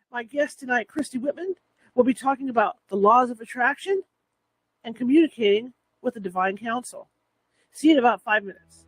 My guest tonight, Christy Whitman, will be talking about the laws of attraction and communicating with the Divine Council. See you in about 5 minutes.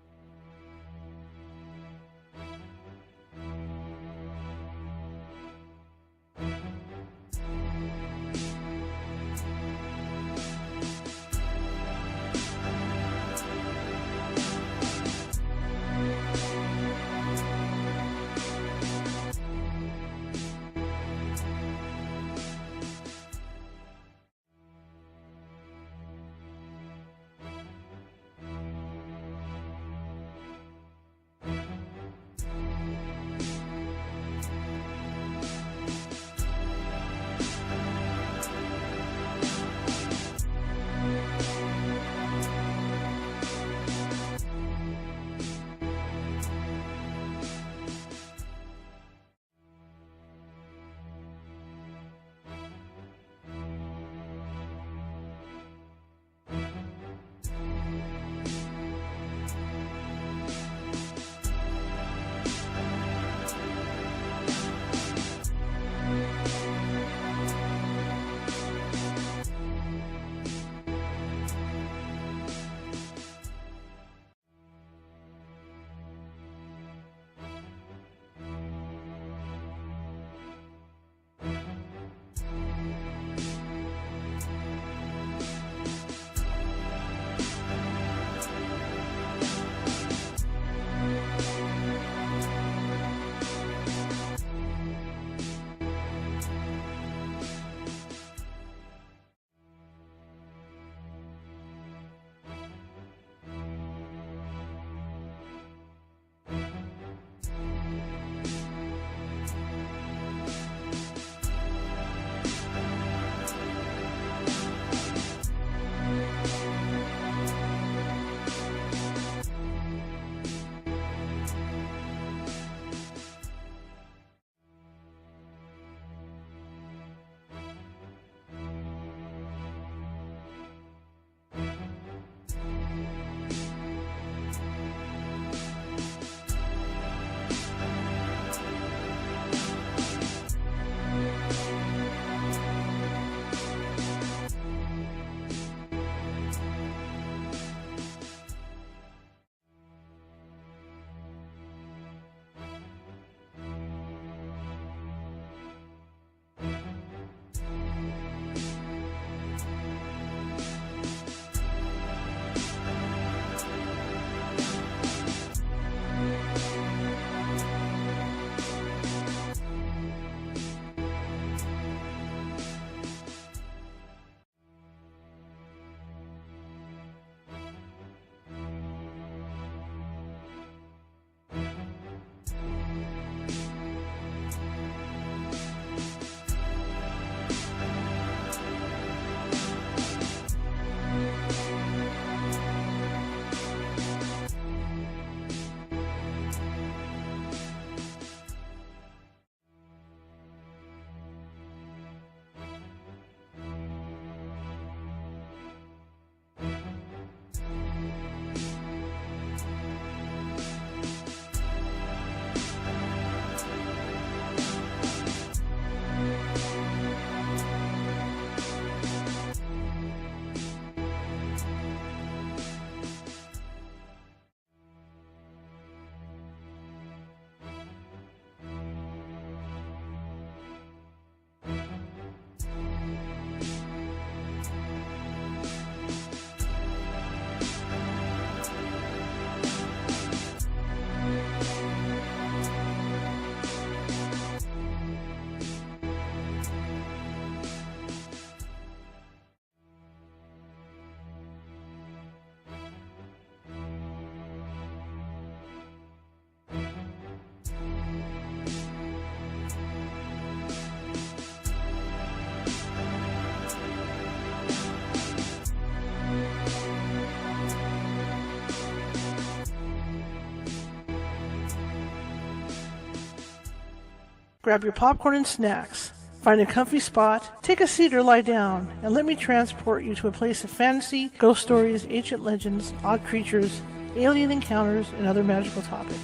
Grab your popcorn and snacks. Find a comfy spot, take a seat or lie down, and let me transport you to a place of fantasy, ghost stories, ancient legends, odd creatures, alien encounters, and other magical topics.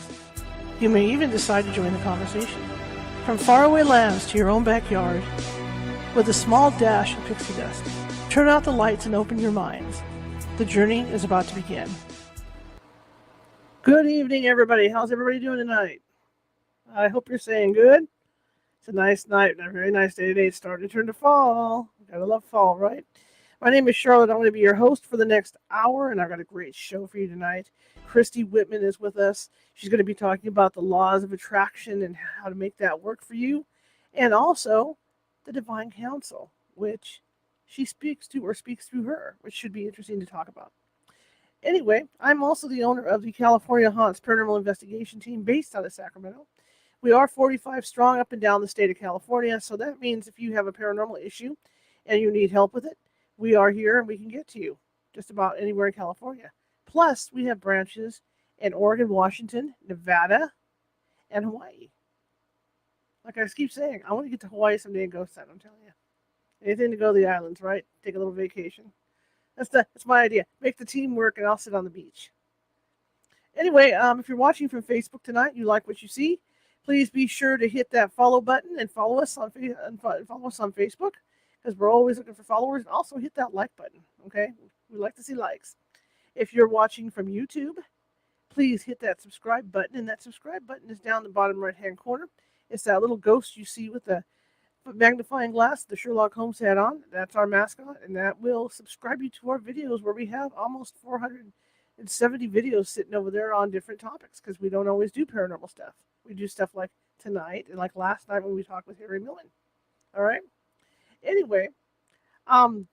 You may even decide to join the conversation. From faraway lands to your own backyard, with a small dash of pixie dust. Turn out the lights and open your minds. The journey is about to begin. Good evening, everybody. How's everybody doing tonight? I hope you're saying good. It's a nice night and a very nice day today. It's starting to turn to fall. Gotta love fall, right? My name is Charlotte. I'm going to be your host for the next hour, and I've got a great show for you tonight. Christy Whitman is with us. She's going to be talking about the laws of attraction and how to make that work for you, and also the divine counsel, which she speaks to or speaks through her, which should be interesting to talk about. Anyway, I'm also the owner of the California Haunts Paranormal Investigation Team based out of Sacramento. We are 45 strong up and down the state of California, so that means if you have a paranormal issue and you need help with it, we are here and we can get to you just about anywhere in California. Plus, we have branches in Oregon, Washington, Nevada, and Hawaii. Like I keep saying, I want to get to Hawaii someday and go set, I'm telling you. Anything to go to the islands, right? Take a little vacation. That's my idea. Make the team work and I'll sit on the beach. Anyway, if you're watching from Facebook tonight, you like what you see, please be sure to hit that follow button and follow us on Facebook, because we're always looking for followers, and also hit that like button, okay? We like to see likes. If you're watching from YouTube, please hit that subscribe button, and that subscribe button is down the bottom right-hand corner. It's that little ghost you see with the magnifying glass the Sherlock Holmes had on. That's our mascot, and that will subscribe you to our videos, where we have almost 470 videos sitting over there on different topics, because we don't always do paranormal stuff. We do stuff like tonight and like last night when we talked with Harry Millen. All right? Anyway, I'm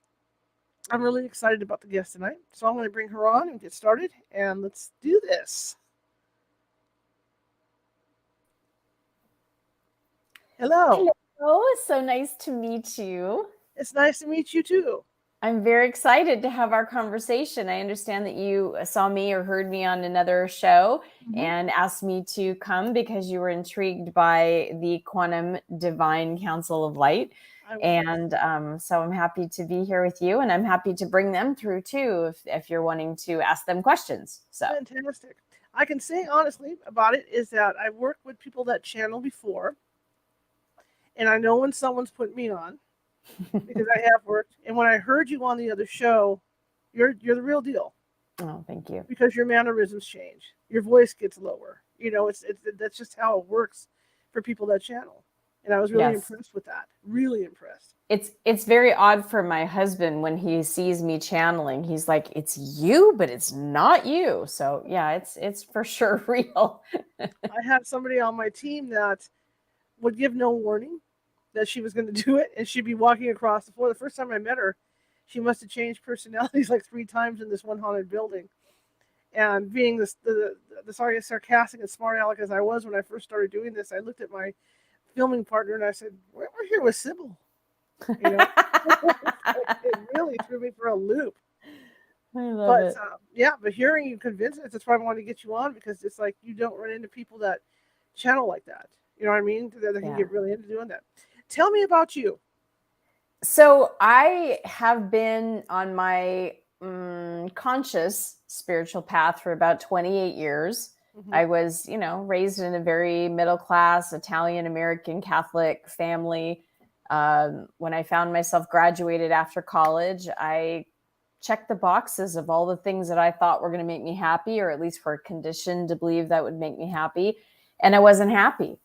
really excited about the guest tonight, so I'm going to bring her on and get started, and let's do this. Hello. Hello, it's so nice to meet you. It's nice to meet you too. I'm very excited to have our conversation. I understand that you saw me or heard me on another show and asked me to come because you were intrigued by the Quantum Divine Council of Light. And so I'm happy to be here with you, and I'm happy to bring them through too if you're wanting to ask them questions. So fantastic. I can say honestly about it is that I've worked with people that channel before, and I know when someone's put me on because I have worked. And when I heard you on the other show, you're the real deal. Oh, thank you. Because your mannerisms change, your voice gets lower. You know, that's just how it works for people that channel. And I was really impressed with that. Really impressed. It's very odd for my husband when he sees me channeling. He's like, "It's you, but it's not you." So yeah, it's for sure real. I had somebody on my team that would give no warning that she was going to do it, and she'd be walking across the floor. The first time I met her, she must have changed personalities like 3 times in this one haunted building. And being the sarcastic and smart aleck as I was when I first started doing this, I looked at my filming partner and I said, we're here with Sybil. You know? It really threw me for a loop. I love it. But hearing you convince us, that's why I wanted to get you on, because it's like you don't run into people that channel like that. You know what I mean? That can get really into doing that. Tell me about you. So I have been on my conscious spiritual path for about 28 years. I was, raised in a very middle-class Italian-American Catholic family. When I found myself graduated after college, I checked the boxes of all the things that I thought were going to make me happy, or at least were conditioned to believe that would make me happy. And I wasn't happy.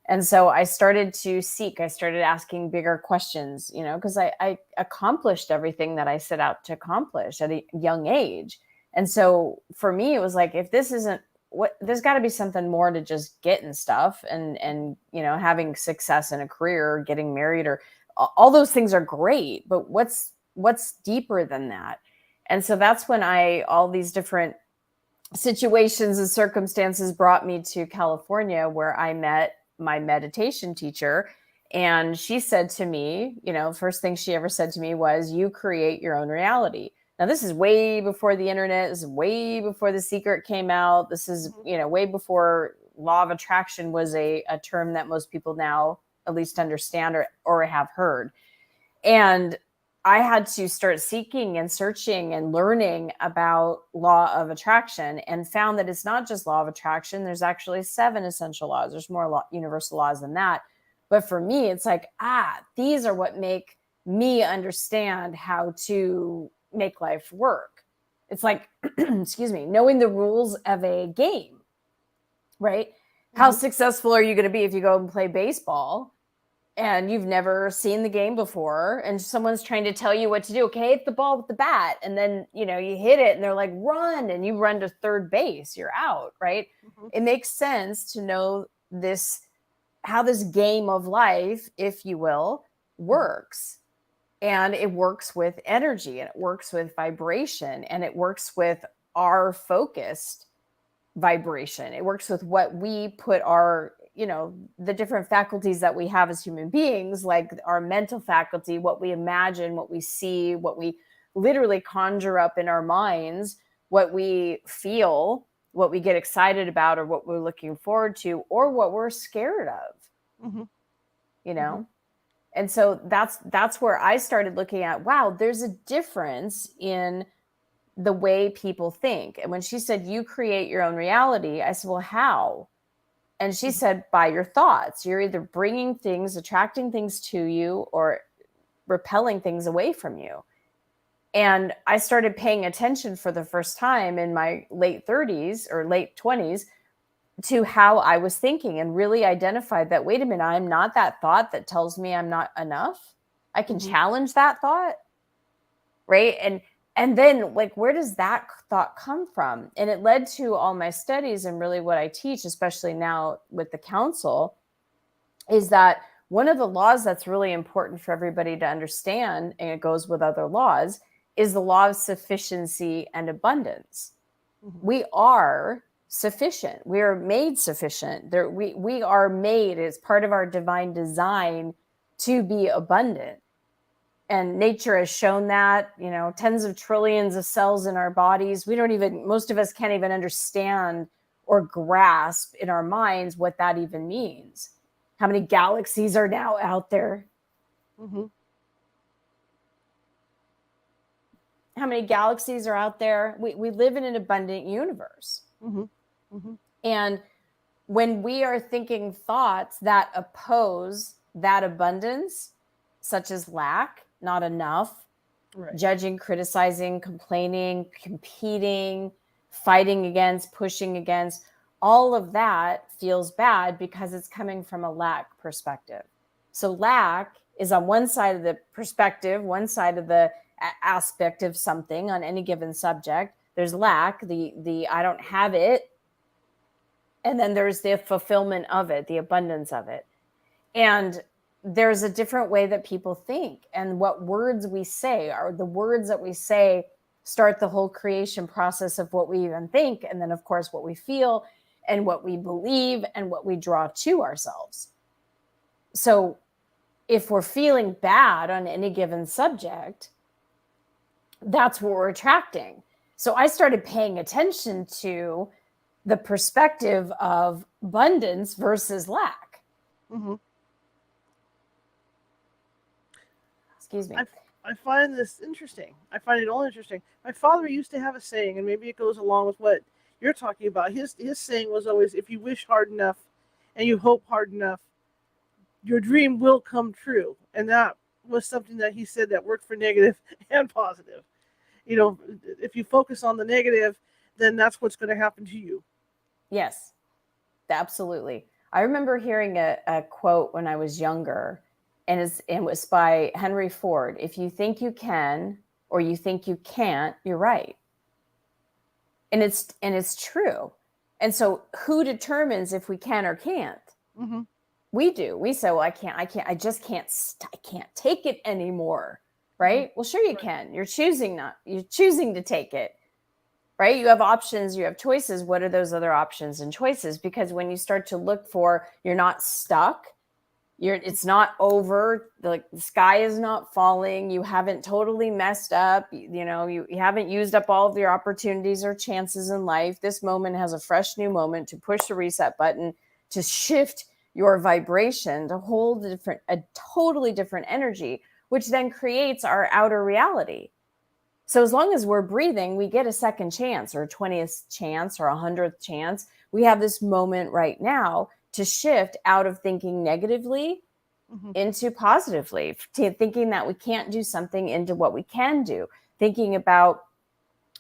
And so I started to seek. I started asking bigger questions, because I accomplished everything that I set out to accomplish at a young age. And so for me, it was like, if this isn't there's got to be something more to just getting stuff and having success in a career, or getting married, or all those things are great. But what's deeper than that? And so that's when all these different situations and circumstances brought me to California, where I met my meditation teacher. And she said to me, first thing she ever said to me was, you create your own reality. Now, this is way before the internet. This is way before The Secret came out. This is, way before law of attraction was a term that most people now at least understand or have heard. And I had to start seeking and searching and learning about law of attraction, and found that it's not just law of attraction. There's actually 7 essential laws. There's more universal laws than that. But for me, it's like, these are what make me understand how to make life work. It's like, excuse me, knowing the rules of a game, right? How successful are you going to be if you go and play baseball and you've never seen the game before and someone's trying to tell you what to do? Okay, hit the ball with the bat. And then, you hit it and they're like, run, and you run to third base, you're out, right? It makes sense to know how this game of life, if you will, works. And it works with energy, and it works with vibration, and it works with our focused vibration. It works with what we put our, the different faculties that we have as human beings, like our mental faculty, what we imagine, what we see, what we literally conjure up in our minds, what we feel, what we get excited about, or what we're looking forward to, or what we're scared of, And so that's where I started looking at, wow, there's a difference in the way people think. And when she said, you create your own reality, I said, well, how? And she said, by your thoughts. You're either bringing things, attracting things to you, or repelling things away from you. And I started paying attention for the first time in my late 30s or late 20s to how I was thinking, and really identified that, wait a minute, I'm not that thought that tells me I'm not enough. I can challenge that thought, right? And then, like, where does that thought come from? And it led to all my studies, and really what I teach, especially now with the council, is that one of the laws that's really important for everybody to understand, and it goes with other laws, is the law of sufficiency and abundance. We are sufficient. We are made sufficient. We are made as part of our divine design to be abundant. And nature has shown that, tens of trillions of cells in our bodies. Most of us can't even understand or grasp in our minds what that even means. How many galaxies are now out there? How many galaxies are out there? We live in an abundant universe. And when we are thinking thoughts that oppose that abundance, such as lack, not enough, judging, criticizing, complaining, competing, fighting against, pushing against, all of that feels bad because it's coming from a lack perspective. So lack is on one side of the perspective, one side of the aspect of something on any given subject. There's lack, the I don't have it. And then there's the fulfillment of it, the abundance of it. And there's a different way that people think, and what words we say are the words that we say start the whole creation process of what we even think. And then, of course, what we feel and what we believe and what we draw to ourselves. So if we're feeling bad on any given subject, that's what we're attracting. So I started paying attention to the perspective of abundance versus lack. Excuse me. I find this interesting. I find it all interesting. My father used to have a saying, and maybe it goes along with what you're talking about. His saying was always, if you wish hard enough and you hope hard enough, your dream will come true. And that was something that he said that worked for negative and positive. If you focus on the negative, then that's what's going to happen to you. Yes, absolutely. I remember hearing a quote when I was younger, and it was by Henry Ford. If you think you can or you think you can't, you're right. And it's true. And so who determines if we can or can't? We do. We say, well, I just can't take it anymore. Right? Well, sure you can. You're choosing to take it. Right? You have options, you have choices. What are those other options and choices? Because when you start to look for, you're not stuck, it's not over, the sky is not falling, you haven't totally messed up, you haven't used up all of your opportunities or chances in life. This moment has a fresh new moment to push the reset button, to shift your vibration, to hold a totally different energy, which then creates our outer reality. So as long as we're breathing, we get a second chance or a 20th chance or 100th chance. We have this moment right now to shift out of thinking negatively into positively, thinking that we can't do something into what we can do, thinking about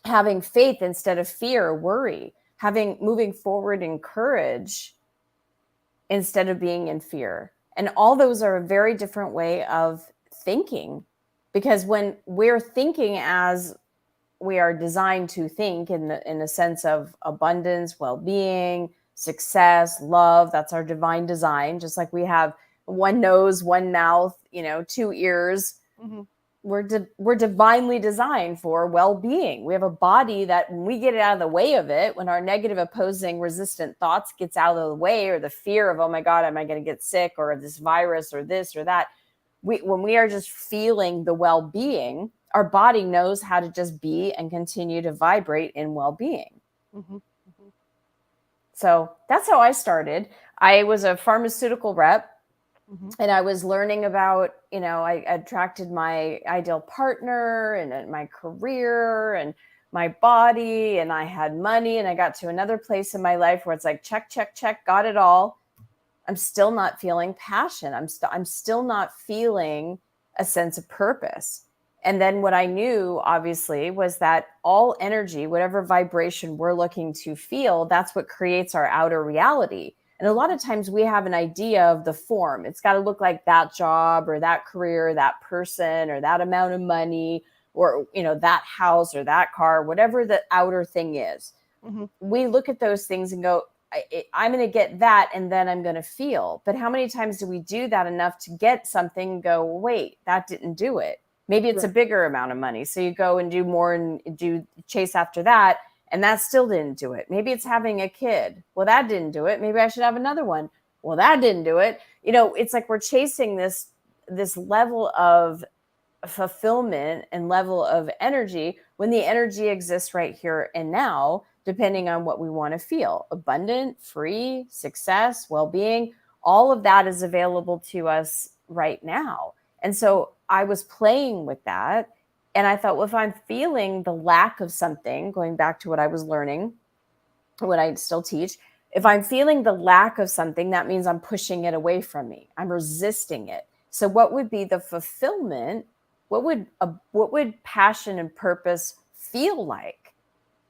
having faith instead of fear or worry, moving forward in courage instead of being in fear. And all those are a very different way of thinking, because when we're thinking as we are designed to think in a sense of abundance, well-being, success, love, that's our divine design. Just like we have one nose, one mouth, 2 ears. We're divinely designed for well-being. We have a body that when we get it out of the way of it, when our negative, opposing, resistant thoughts gets out of the way, or the fear of, oh my God, am I going to get sick, or this virus or this or that, when we are just feeling the well-being, our body knows how to just be and continue to vibrate in well-being. So that's how I started. I was a pharmaceutical rep. And I was learning about, I attracted my ideal partner and my career and my body, and I had money, and I got to another place in my life where it's like, check, check, check, got it all. I'm still not feeling passion. I'm still not feeling a sense of purpose. And then what I knew, obviously, was that all energy, whatever vibration we're looking to feel, that's what creates our outer reality. And a lot of times we have an idea of the form. It's got to look like that job or that career, or that person, or that amount of money, or, that house or that car, whatever the outer thing is. We look at those things and go, I'm going to get that, and then I'm going to feel. But how many times do we do that enough to get something and go, wait, that didn't do it? Maybe it's a bigger amount of money. So you go and do more and chase after that. And that still didn't do it. Maybe it's having a kid. Well, that didn't do it. Maybe I should have another one. Well, that didn't do it. It's like we're chasing this level of fulfillment and level of energy when the energy exists right here and now, depending on what we want to feel. Abundant, free, success, well-being, all of that is available to us right now. And so I was playing with that. And I thought, well, if I'm feeling the lack of something, going back to what I was learning, what I still teach, if I'm feeling the lack of something, that means I'm pushing it away from me. I'm resisting it. So what would be the fulfillment? What would passion and purpose feel like?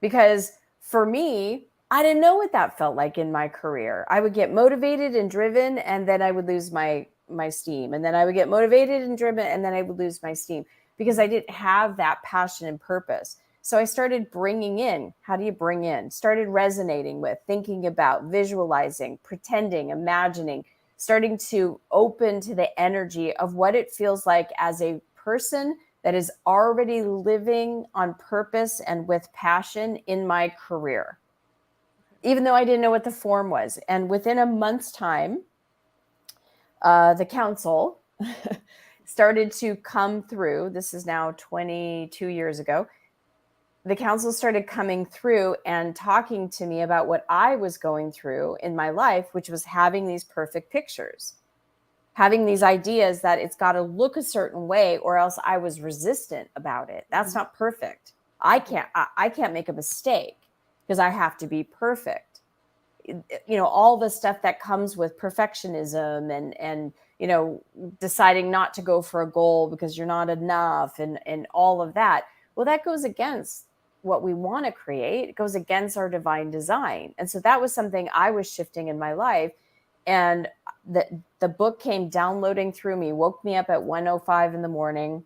Because for me, I didn't know what that felt like in my career. I would get motivated and driven, and then I would lose my steam. And then I would get motivated and driven, and then I would lose my steam, because I didn't have that passion and purpose. So I started bringing in, how do you bring in? Started resonating with, thinking about, visualizing, pretending, imagining, starting to open to the energy of what it feels like as a person that is already living on purpose and with passion in my career, even though I didn't know what the form was. And within a month's time, the council started to come through. This is now 22 years ago. The council started coming through and talking to me about what I was going through in my life, which was having these perfect pictures, having these ideas that it's got to look a certain way, or else I was resistant about it. That's not perfect. I can't make a mistake because I have to be perfect. All the stuff that comes with perfectionism and deciding not to go for a goal because you're not enough and all of that. Well, that goes against what we want to create. It goes against our divine design. And so that was something I was shifting in my life. And the book came downloading through me, woke me up at 1:05 in the morning.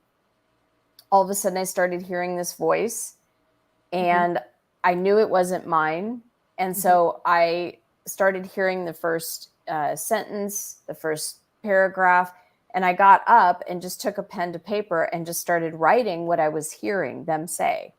All of a sudden I started hearing this voice, and I knew it wasn't mine. And so I started hearing the first sentence, the first paragraph, and I got up and just took a pen to paper and just started writing what I was hearing them say.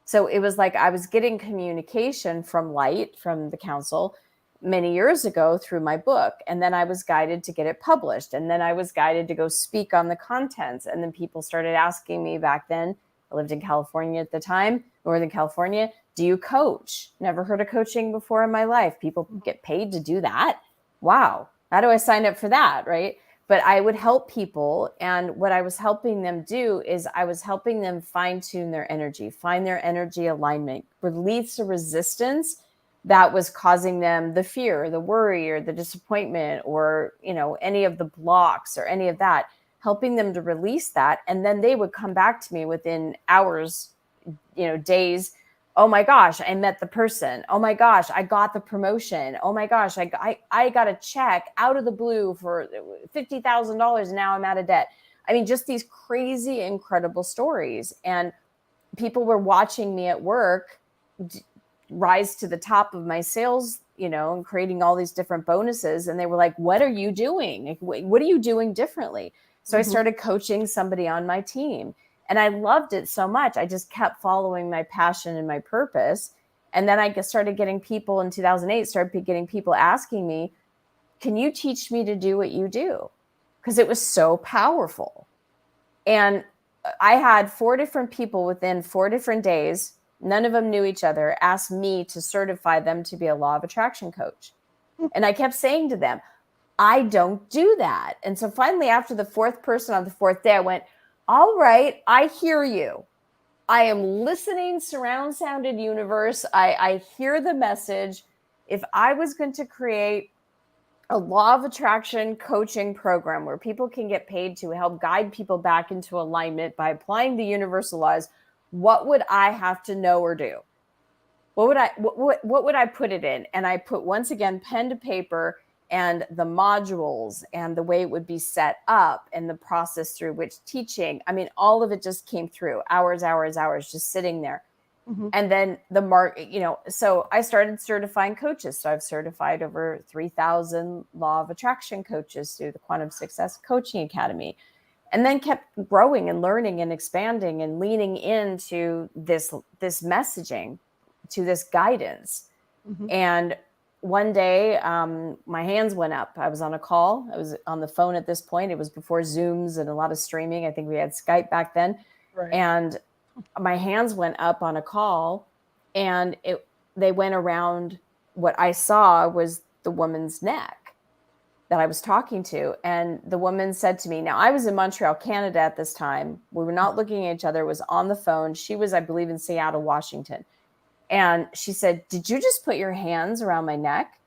So it was like I was getting communication from light, from the council, many years ago through my book. And then I was guided to get it published. And then I was guided to go speak on the contents. And then people started asking me back then, I lived in California at the time, Northern California, do you coach? Never heard of coaching before in my life. People get paid to do that. Wow. How do I sign up for that? Right. But I would help people. And what I was helping them do is I was helping them fine tune their energy, find their energy alignment, release the resistance that was causing them the fear, the worry, or the disappointment, or, any of the blocks or any of that, helping them to release that. And then they would come back to me within hours, days. Oh my gosh, I met the person. Oh my gosh, I got the promotion. Oh my gosh, I got a check out of the blue for $50,000 and now I'm out of debt. I mean, just these crazy, incredible stories. And people were watching me at work rise to the top of my sales, and creating all these different bonuses. And they were like, what are you doing? Like, what are you doing differently? So I started coaching somebody on my team. And I loved it so much. I just kept following my passion and my purpose. And then I started getting people in 2008, started getting people asking me, can you teach me to do what you do? Because it was so powerful. And I had 4 different people within 4 different days, none of them knew each other, asked me to certify them to be a law of attraction coach. And I kept saying to them, I don't do that. And so finally, after the 4th person on the 4th day, I went, all right, I hear you. I am listening, surround sounded universe. I hear the message. If I was going to create a law of attraction coaching program where people can get paid to help guide people back into alignment by applying the universal laws, what would I have to know or do? What would I put it in? And I put, once again, pen to paper, and the modules and the way it would be set up and the process through which teaching. I mean, all of it just came through, hours, just sitting there. And then so I started certifying coaches. So I've certified over 3,000 law of attraction coaches through the Quantum Success Coaching Academy, and then kept growing and learning and expanding and leaning into this messaging, to this guidance. And one day, my hands went up. I was on a call. I was on the phone at this point. It was before Zooms and a lot of streaming. I think we had Skype back then. Right. And my hands went up on a call, and they went around. What I saw was the woman's neck that I was talking to. And the woman said to me, now I was in Montreal, Canada at this time. We were not looking at each other. It was on the phone. She was, I believe, in Seattle, Washington. And she said, did you just put your hands around my neck?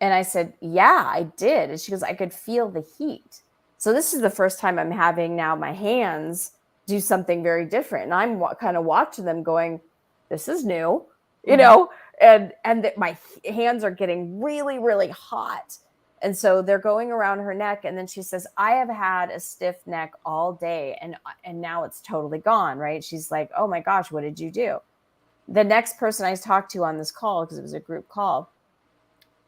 And I said, yeah, I did. And she goes, I could feel the heat. So this is the first time I'm having now my hands do something very different. And I'm kind of watching them going, this is new, and my hands are getting really, really hot. And so they're going around her neck. And then she says, I have had a stiff neck all day, and now it's totally gone, right? She's like, oh my gosh, what did you do? The next person I talked to on this call, because it was a group call,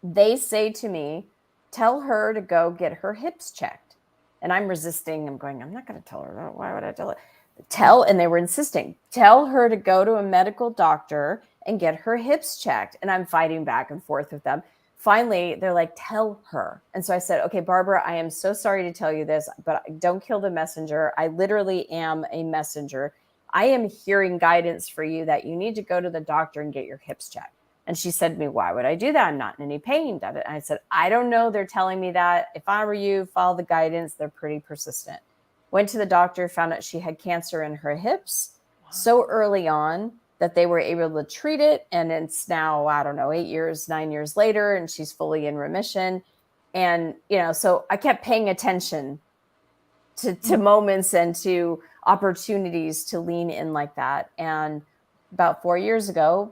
they say to me, tell her to go get her hips checked. And I'm resisting. I'm going, I'm not going to tell her. Why would I tell her? And they were insisting, tell her to go to a medical doctor and get her hips checked. And I'm fighting back and forth with them. Finally, they're like, tell her. And so I said, okay, Barbara, I am so sorry to tell you this, but don't kill the messenger. I literally am a messenger. I am hearing guidance for you that you need to go to the doctor and get your hips checked. And she said to me, why would I do that? I'm not in any pain. And I said, I don't know. They're telling me that. If I were you, follow the guidance. They're pretty persistent. Went to the doctor, found out she had cancer in her hips so early on that they were able to treat it. And it's now, 9 years later, and she's fully in remission. And, so I kept paying attention to moments and to opportunities to lean in like that. And about 4 years ago,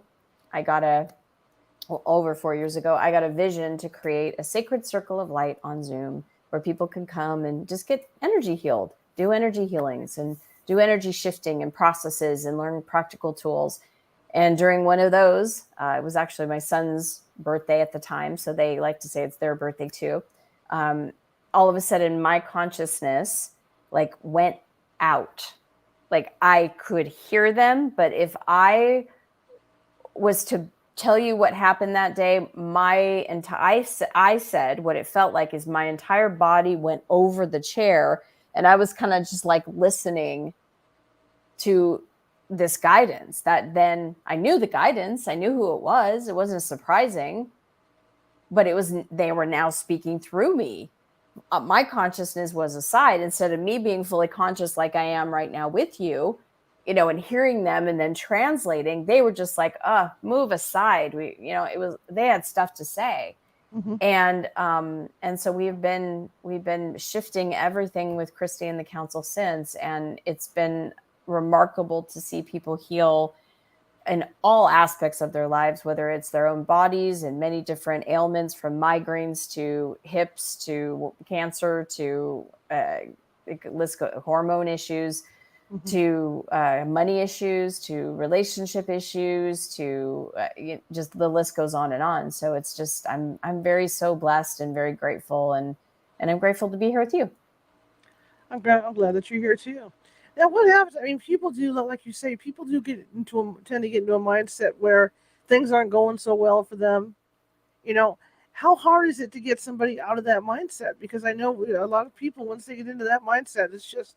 over 4 years ago, I got a vision to create a sacred circle of light on Zoom where people can come and just get energy healed, do energy healings and do energy shifting and processes and learn practical tools. And during one of those, it was actually my son's birthday at the time, so they like to say it's their birthday too. All of a sudden, my consciousness went out. I could hear them, but if I was to tell you what happened that day, I said what it felt like is my entire body went over the chair, and I was kind of just listening to this guidance. That then I knew the guidance, I knew who it was. It wasn't surprising, but they were now speaking through me. My consciousness was aside. Instead of me being fully conscious like I am right now with you, and hearing them and then translating, they were just like, move aside. They had stuff to say. Mm-hmm. And so we've been shifting everything with Christy and the council since, and it's been remarkable to see people heal in all aspects of their lives, whether it's their own bodies and many different ailments, from migraines to hips to cancer to hormone issues, Mm-hmm. to money issues, to relationship issues, to just the list goes on and on. So it's just, I'm very so blessed and very grateful, and I'm grateful to be here with you. I'm glad that you're here too. Now, what happens? I mean, people do, like you say, people do tend to get into a mindset where things aren't going so well for them. How hard is it to get somebody out of that mindset? Because I know a lot of people, once they get into that mindset, it's just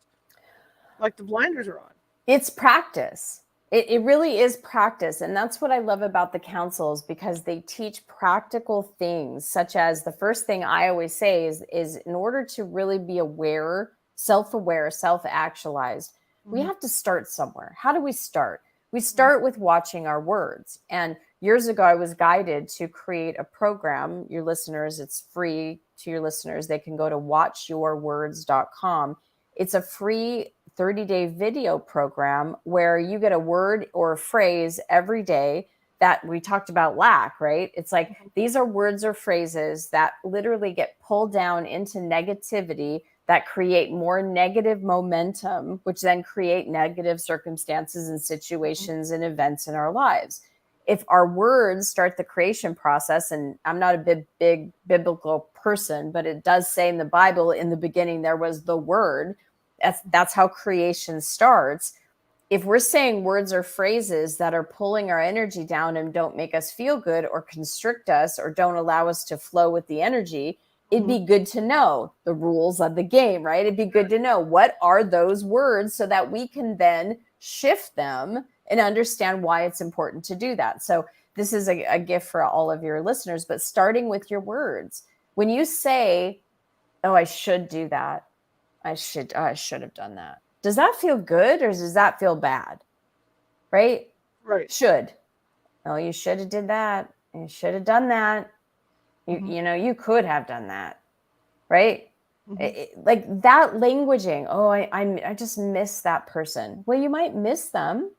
like the blinders are on. It's practice. It really is practice. And that's what I love about the councils, because they teach practical things, such as, the first thing I always say is in order to really be aware, self-aware, self-actualized, we have to start somewhere. How do we start? We start with watching our words. And years ago, I was guided to create a program. Your listeners, it's free to your listeners. They can go to watchyourwords.com. It's a free 30-day video program where you get a word or a phrase every day that we talked about lack, right? It's like, these are words or phrases that literally get pulled down into negativity, that create more negative momentum, which then create negative circumstances and situations and events in our lives. If our words start the creation process, and I'm not a big biblical person, but it does say in the Bible, in the beginning, there was the Word. That's how creation starts. If we're saying words or phrases that are pulling our energy down and don't make us feel good, or constrict us, or don't allow us to flow with the energy, it'd be good to know the rules of the game, right? It'd be good to know what are those words, so that we can then shift them and understand why it's important to do that. So this is a gift for all of your listeners, but starting with your words. When you say, oh, I should do that, I should have done that, does that feel good, or does that feel bad? Right? Should. Oh, you should have did that. You should have done that. You could have done that. Right? Like that languaging. Oh, I just miss that person. Well, you might miss them.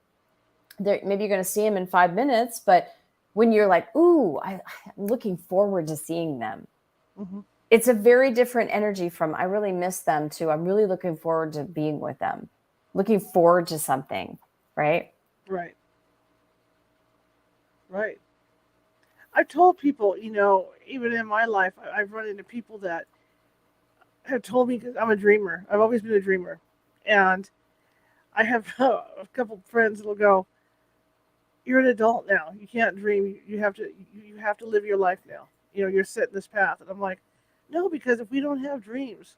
Maybe you're going to see them in 5 minutes, but when you're like, ooh, I'm looking forward to seeing them. It's a very different energy from, I really miss them, to I'm really looking forward to being with them, looking forward to something, right? Right. I've told people, even in my life, I've run into people that have told me, because I'm a dreamer. I've always been a dreamer. And I have a couple friends that'll go, you're an adult now. You can't dream. You have to live your life now. You're set in this path. And I'm like, no, because if we don't have dreams,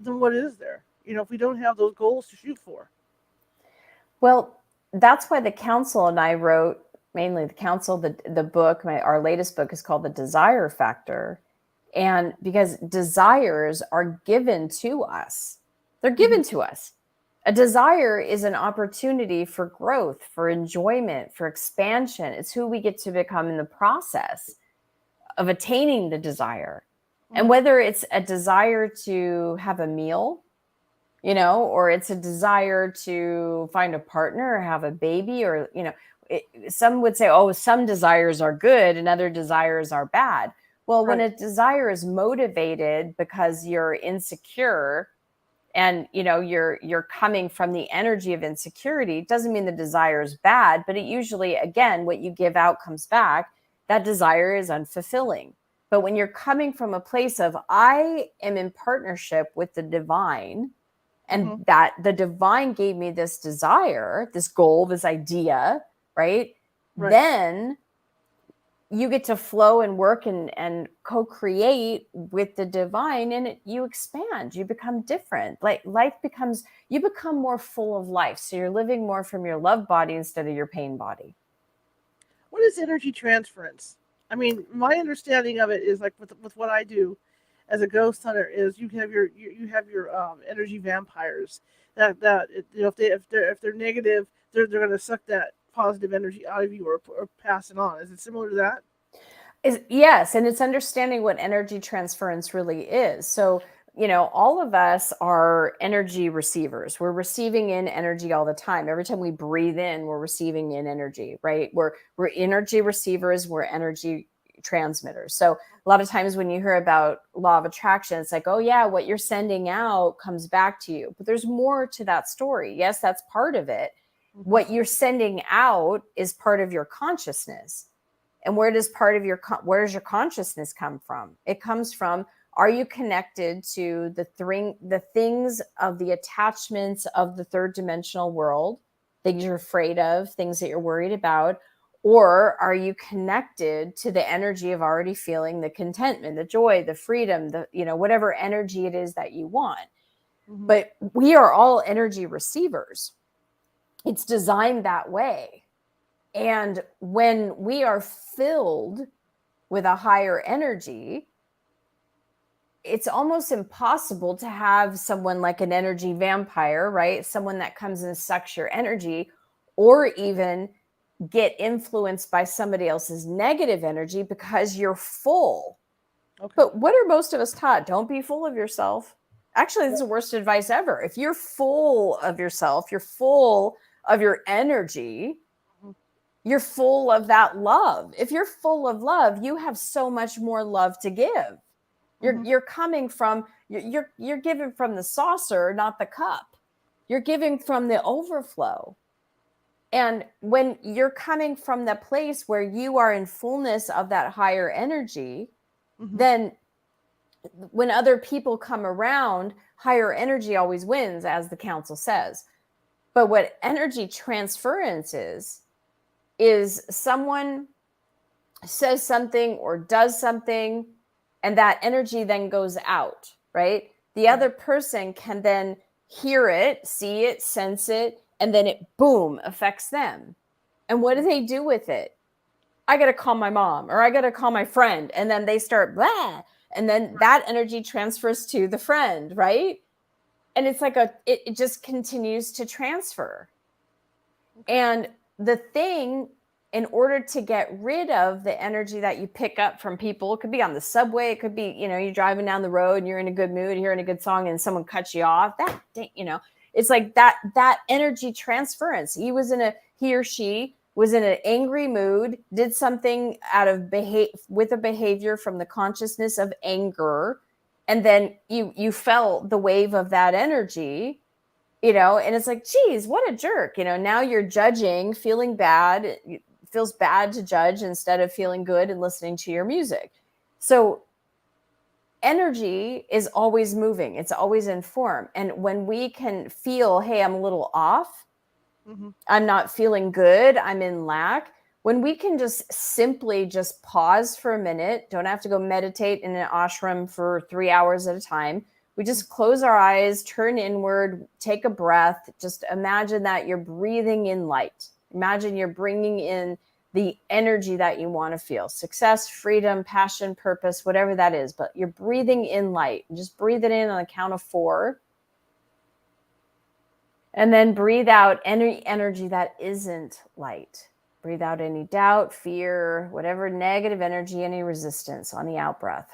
then what is there? If we don't have those goals to shoot for. Well, that's why the council and I wrote, mainly the council, the book, our latest book is called The Desire Factor. And because desires are given to us, they're given to us. A desire is an opportunity for growth, for enjoyment, for expansion. It's who we get to become in the process of attaining the desire. And whether it's a desire to have a meal, or it's a desire to find a partner or have a baby, or, some would say, oh, some desires are good and other desires are bad. Well, when a desire is motivated because you're insecure and, you're coming from the energy of insecurity, it doesn't mean the desire is bad, but it usually, again, what you give out comes back. That desire is unfulfilling. But when you're coming from a place of, I am in partnership with the divine, and that the divine gave me this desire, this goal, this idea, right? Then you get to flow and work and co-create with the divine, and you expand, you become different. Like you become more full of life. So you're living more from your love body instead of your pain body. What is energy transference? I mean, my understanding of it is like with what I do, as a ghost hunter is you have your energy vampires if they're negative, they're going to suck that positive energy out of you or pass it on. Is it similar to that? Yes, and it's understanding what energy transference really is. So, all of us are energy receivers. We're receiving in energy all the time. Every time we breathe in, we're receiving in energy, right? We're energy receivers, we're energy transmitters. So a lot of times when you hear about law of attraction, it's like, oh yeah, what you're sending out comes back to you. But there's more to that story. Yes, that's part of it. Mm-hmm. What you're sending out is part of your consciousness. And where does your consciousness come from? It comes from, are you connected to the things of the attachments of the third dimensional world, things you're afraid of, things that you're worried about? Or are you connected to the energy of already feeling the contentment, the joy, the freedom, whatever energy it is that you want? Mm-hmm. But we are all energy receivers. It's designed that way. And when we are filled with a higher energy, it's almost impossible to have someone like an energy vampire, right? Someone that comes and sucks your energy, or even get influenced by somebody else's negative energy because you're full. Okay. But what are most of us taught? Don't be full of yourself. Actually, this is the worst advice ever. If you're full of yourself, you're full of your energy, you're full of that love. If you're full of love, you have so much more love to give. You're coming from, you're giving from the saucer, not the cup. You're giving from the overflow. And when you're coming from the place where you are in fullness of that higher energy, then when other people come around, higher energy always wins, as the council says. But what energy transference is someone says something or does something, and that energy then goes out, right? The other person can then hear it, see it, sense it, and then it, boom, affects them. And what do they do with it? I got to call my mom, or I got to call my friend. And then they start, blah, and then that energy transfers to the friend, right? And it's like it just continues to transfer. And the thing, in order to get rid of the energy that you pick up from people, it could be on the subway, it could be, you're driving down the road and you're in a good mood, hearing a good song, and someone cuts you off. It's like that energy transference. He or she was in an angry mood, did something with a behavior from the consciousness of anger, and then you felt the wave of that energy. And it's like, geez, what a jerk. Now you're judging, feeling bad. It feels bad to judge instead of feeling good and listening to your music. So energy is always moving. It's always in form. And when we can feel, hey, I'm a little off, I'm not feeling good, I'm in lack, when we can just simply just pause for a minute, don't have to go meditate in an ashram for 3 hours at a time. We just close our eyes, turn inward, take a breath. Just imagine that you're breathing in light. Imagine you're bringing in the energy that you want to feel. Success, freedom, passion, purpose, whatever that is. But you're breathing in light. And just breathe it in on the count of 4. And then breathe out any energy that isn't light. Breathe out any doubt, fear, whatever negative energy, any resistance on the out breath.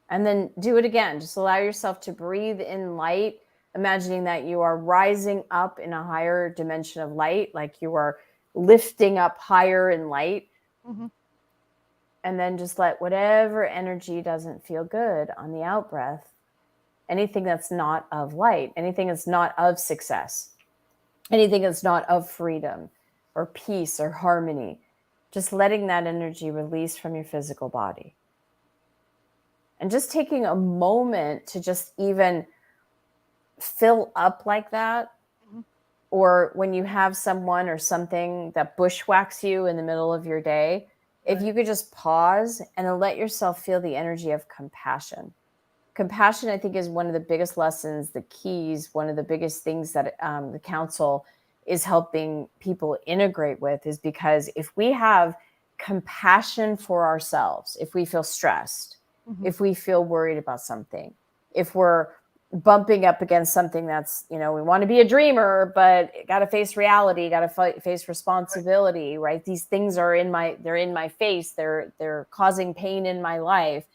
And then do it again. Just allow yourself to breathe in light, imagining that you are rising up in a higher dimension of light, like you are lifting up higher in light. And then just let whatever energy doesn't feel good on the out breath, anything that's not of light, anything that's not of success, anything that's not of freedom or peace or harmony, just letting that energy release from your physical body. And just taking a moment to just even fill up like that. Or when you have someone or something that bushwhacks you in the middle of your day, if you could just pause and then let yourself feel the energy of compassion. Compassion, I think, is one of the biggest lessons, the keys, one of the biggest things that the council is helping people integrate with, is because if we have compassion for ourselves. If we feel stressed, if we feel worried about something, if we're bumping up against something that's, we want to be a dreamer, but got to face reality, got to face responsibility, right? These things are they're in my face. They're causing pain in my life.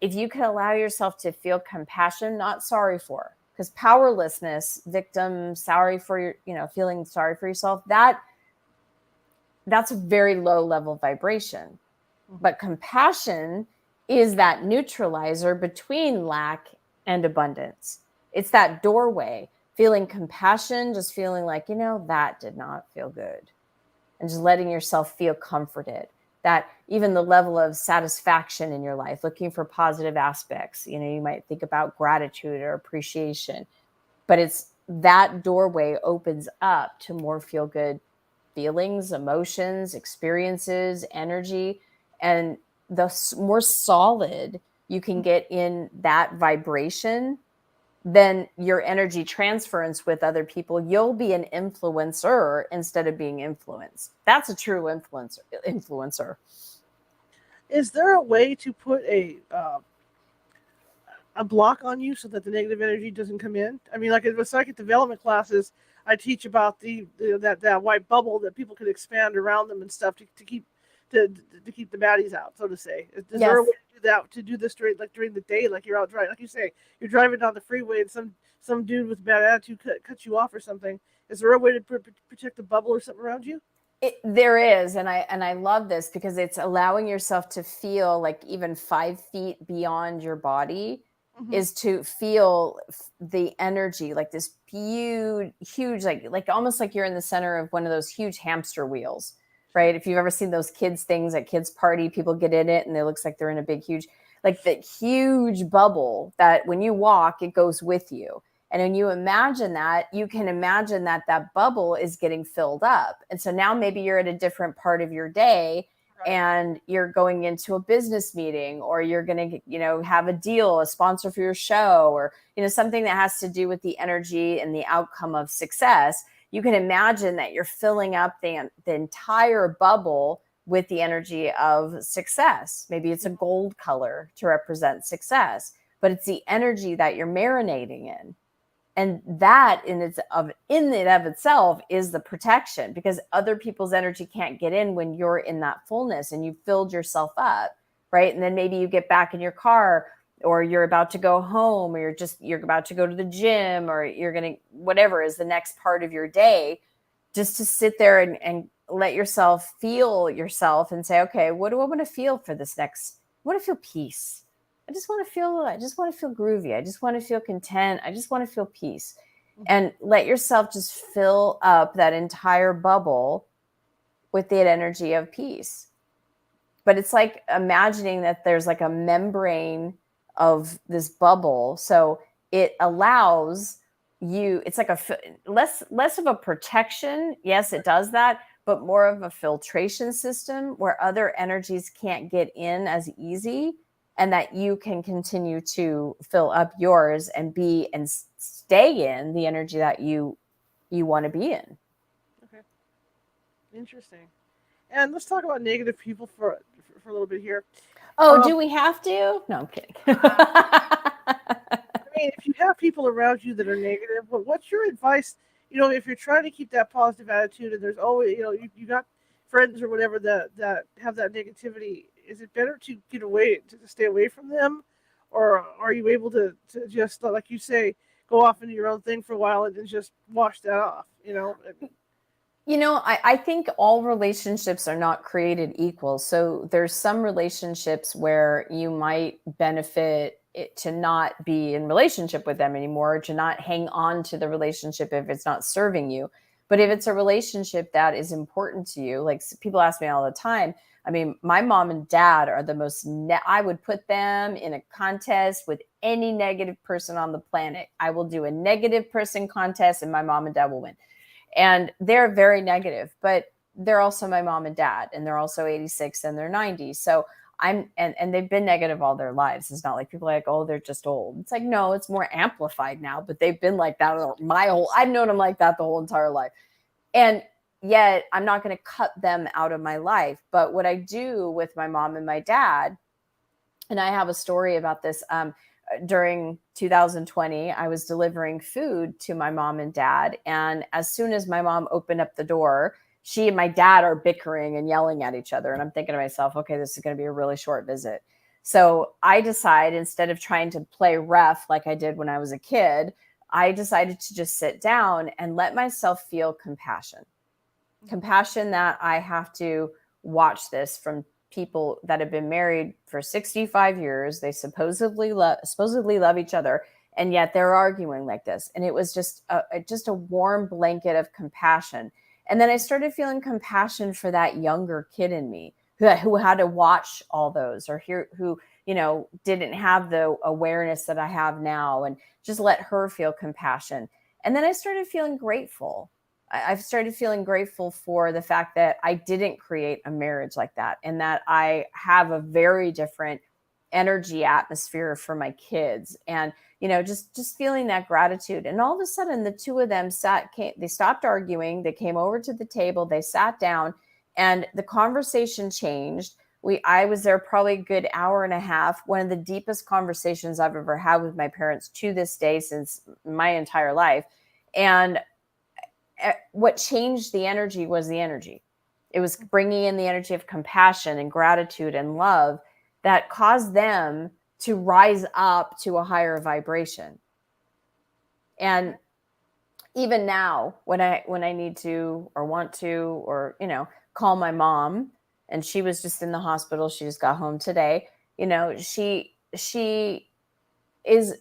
If you can allow yourself to feel compassion, not sorry for, because powerlessness, victim, sorry for feeling sorry for yourself, that's a very low level vibration. But compassion is that neutralizer between lack and abundance. It's that doorway. Feeling compassion, just feeling like, that did not feel good. And just letting yourself feel comforted. That even the level of satisfaction in your life, looking for positive aspects, you might think about gratitude or appreciation, but it's that doorway opens up to more feel good feelings, emotions, experiences, energy. And the more solid you can get in that vibration, then your energy transference with other people, you'll be an influencer instead of being influenced. That's a true influencer. Is there a way to put a block on you so that the negative energy doesn't come in? I mean, like in the psychic development classes, I teach about that white bubble that people can expand around them and stuff to keep the baddies out, so to say. Is there a way to do that, to do this during the day, like you're out driving, like you say, you're driving down the freeway and some dude with a bad attitude cuts you off or something? Is there a way to protect the bubble or something around you? There is, and I love this because it's allowing yourself to feel like even 5 feet beyond your body is to feel the energy, like this huge, like almost like you're in the center of one of those huge hamster wheels, right? If you've ever seen those kids things at kids party, people get in it and it looks like they're in a big, huge, like that huge bubble that when you walk, it goes with you. And when you imagine that, you can imagine that bubble is getting filled up. And so now maybe you're at a different part of your day and you're going into a business meeting, or you're going to, have a deal, a sponsor for your show, or, something that has to do with the energy and the outcome of success. You can imagine that you're filling up the entire bubble with the energy of success. Maybe it's a gold color to represent success, but it's the energy that you're marinating in. And that in and of itself is the protection, because other people's energy can't get in when you're in that fullness and you filled yourself up, right? And then maybe you get back in your car, or you're about to go home, or you're about to go to the gym, or you're going to, whatever is the next part of your day, just to sit there and let yourself feel yourself and say, okay, what do I want to feel for this next? I want to feel peace. I just want to feel groovy. I just want to feel content. I just want to feel peace. And let yourself just fill up that entire bubble with that energy of peace. But it's like imagining that there's like a membrane of this bubble. So it allows you, it's like less of a protection. Yes, it does that, but more of a filtration system where other energies can't get in as easy, and that you can continue to fill up yours and be and stay in the energy that you want to be in. Okay. Interesting. And let's talk about negative people for a little bit here. Oh, do we have to? No, I'm kidding. I mean, if you have people around you that are negative, what's your advice? If you're trying to keep that positive attitude, and there's always, you got friends or whatever that have that negativity, is it better to get away, to stay away from them? Or are you able to just, like you say, go off into your own thing for a while and then just wash that off, I think all relationships are not created equal. So there's some relationships where you might benefit it to not be in relationship with them anymore, to not hang on to the relationship if it's not serving you. But if it's a relationship that is important to you, like people ask me all the time, I mean, my mom and dad are the most, I would put them in a contest with any negative person on the planet. I will do a negative person contest and my mom and dad will win. And they're very negative, but they're also my mom and dad, and they're also 86 and they're 90. So and they've been negative all their lives. It's not like people are like, oh, they're just old. It's like, no, it's more amplified now, but they've been like that I've known them like that the whole entire life. And yet I'm not going to cut them out of my life. But what I do with my mom and my dad, and I have a story about this. During 2020, I was delivering food to my mom and dad. And as soon as my mom opened up the door, she and my dad are bickering and yelling at each other. And I'm thinking to myself, okay, this is going to be a really short visit. So I decide, instead of trying to play ref like I did when I was a kid, I decided to just sit down and let myself feel compassion. Compassion that I have to watch this from people that have been married for 65 years. They supposedly love each other, and yet they're arguing like this. And it was just a warm blanket of compassion. And then I started feeling compassion for that younger kid in me who had to watch all those, or who didn't have the awareness that I have now, and just let her feel compassion. And then I started feeling grateful. I've started feeling grateful for the fact that I didn't create a marriage like that, and that I have a very different energy atmosphere for my kids. And, just feeling that gratitude. And all of a sudden, the two of them they stopped arguing. They came over to the table, they sat down, and the conversation changed. I was there probably a good hour and a half, one of the deepest conversations I've ever had with my parents to this day since my entire life. And what changed the energy was the energy. It was bringing in the energy of compassion and gratitude and love that caused them to rise up to a higher vibration. And even now, when I need to, or want to, or, call my mom, and she was just in the hospital, she just got home today, she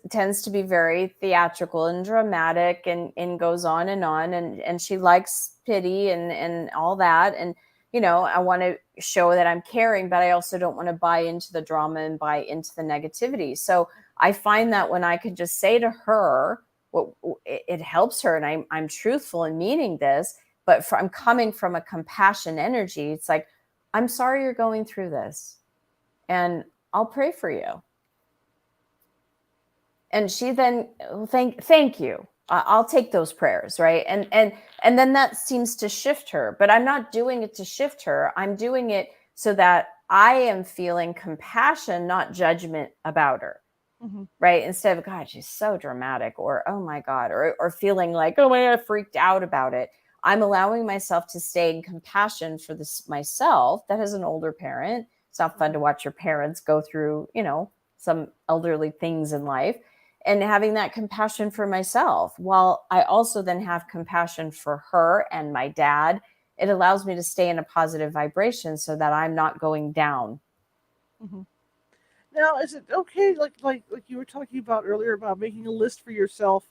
tends to be very theatrical and dramatic, and goes on, and she likes pity and all that. And, I want to show that I'm caring, but I also don't want to buy into the drama and buy into the negativity. So I find that when I could just say to her, it helps her, and I'm truthful in meaning this, but I'm coming from a compassion energy. It's like, I'm sorry you're going through this, and I'll pray for you. And she then, thank you. I'll take those prayers, right? And then that seems to shift her. But I'm not doing it to shift her. I'm doing it so that I am feeling compassion, not judgment about her, right? Instead of, God, she's so dramatic, or, oh my God, or feeling like, oh my God, freaked out about it. I'm allowing myself to stay in compassion for myself that has an older parent. It's not fun to watch your parents go through, some elderly things in life, and having that compassion for myself, while I also then have compassion for her and my dad. It allows me to stay in a positive vibration so that I'm not going down. Now, is it okay, like you were talking about earlier, about making a list for yourself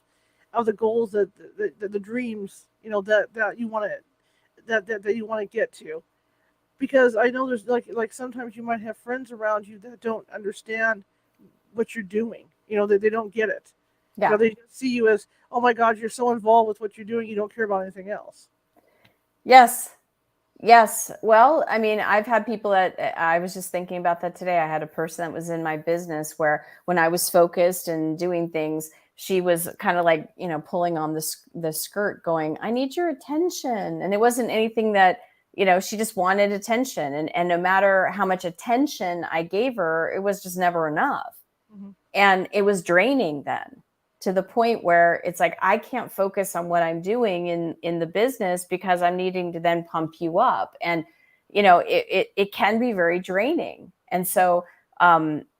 of the goals, that the dreams, that you want that you want to get to? Because I know there's like sometimes you might have friends around you that don't understand what you're doing. They don't get it. Yeah. They just see you as, oh my God, you're so involved with what you're doing, you don't care about anything else. Yes. Well, I mean, I've had people that, I was just thinking about that today. I had a person that was in my business where, when I was focused and doing things, she was kind of like, pulling on the skirt, going, I need your attention. And it wasn't anything that, she just wanted attention. And no matter how much attention I gave her, it was just never enough. And it was draining then, to the point where it's like, I can't focus on what I'm doing in the business, because I'm needing to then pump you up. And, it can be very draining. And so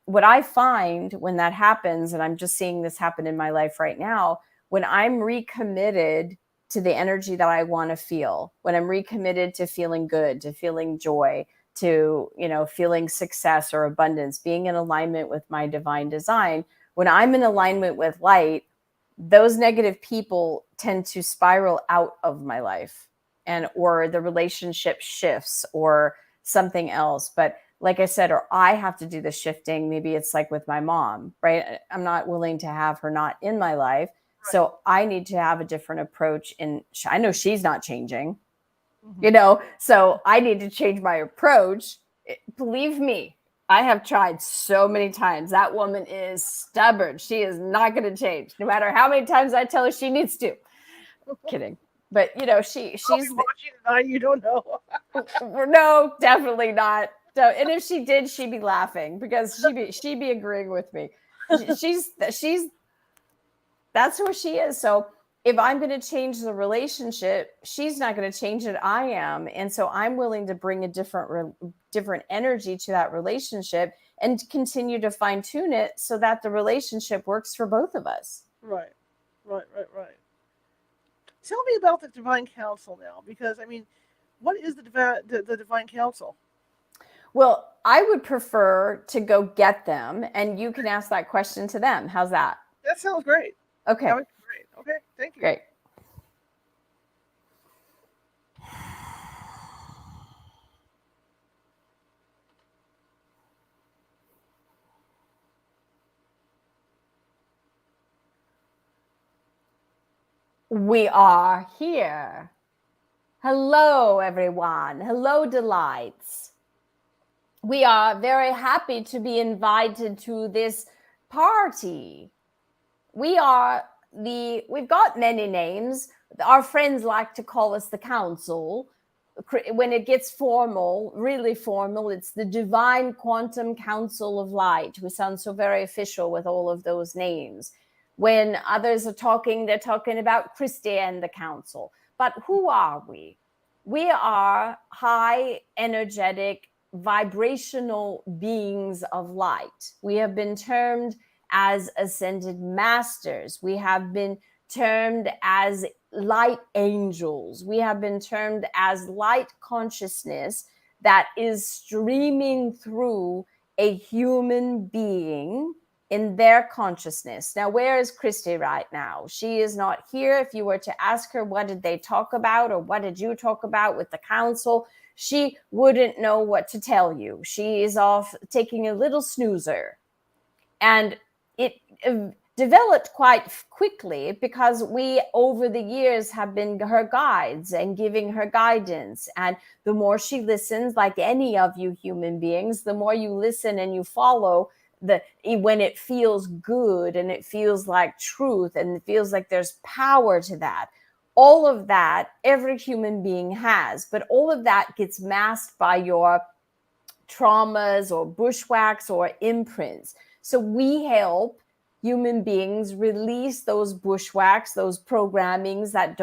what I find when that happens, and I'm just seeing this happen in my life right now, when I'm recommitted to the energy that I want to feel, when I'm recommitted to feeling good, to feeling joy, to, feeling success or abundance, being in alignment with my divine design, when I'm in alignment with light, those negative people tend to spiral out of my life, or the relationship shifts, or something else. But like I said, or I have to do the shifting. Maybe it's like with my mom, right? I'm not willing to have her not in my life. Right. So I need to have a different approach. And I know she's not changing, so I need to change my approach. Believe me, I have tried so many times. That woman is stubborn. She is not going to change, no matter how many times I tell her she needs to. Kidding. But She's she's watching tonight. You don't know. no, definitely not. And if she did, she'd be laughing because she'd be agreeing with me. She's that's who she is. So if I'm going to change the relationship, she's not going to change it. I am, and so I'm willing to bring a different energy to that relationship and continue to fine tune it so that the relationship works for both of us. Right. Tell me about the divine council now, because I mean, what is the divine council? Well, I would prefer to go get them, and you can ask that question to them. How's that? That sounds great. Okay. That would be great. Okay, thank you. Great. We are here. Hello, everyone. Hello, delights. We are very happy to be invited to this party. We've got many names. Our friends like to call us the council. When it gets formal, really formal, it's the Divine Quantum Council of Light. We sound so very official with all of those names. When others are talking, they're talking about Christy and the council. But who are we? We are high energetic, vibrational beings of light. We have been termed as ascended masters. We have been termed as light angels. We have been termed as light consciousness that is streaming through a human being in their consciousness. Now, where is Christy right now? She is not here. If you were to ask her, what did they talk about, or what did you talk about with the council, she wouldn't know what to tell you. She is off taking a little snoozer. And it developed quite quickly because we, over the years, have been her guides and giving her guidance. And the more she listens, like any of you human beings, the more you listen and you follow, when it feels good and it feels like truth and it feels like there's power to that, all of that every human being has, but all of that gets masked by your traumas or bushwhacks or imprints. So we help human beings release those bushwhacks, those programmings that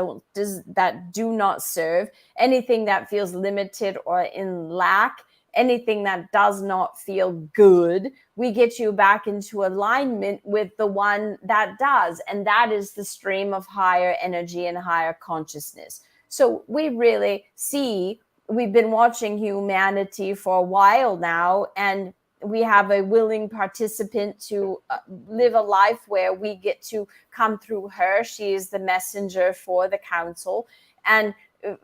do not serve, anything that feels limited or in lack, anything that does not feel good. We get you back into alignment with the one that does, and that is the stream of higher energy and higher consciousness. So we really see, we've been watching humanity for a while now, and we have a willing participant to live a life where we get to come through her. She is the messenger for the council and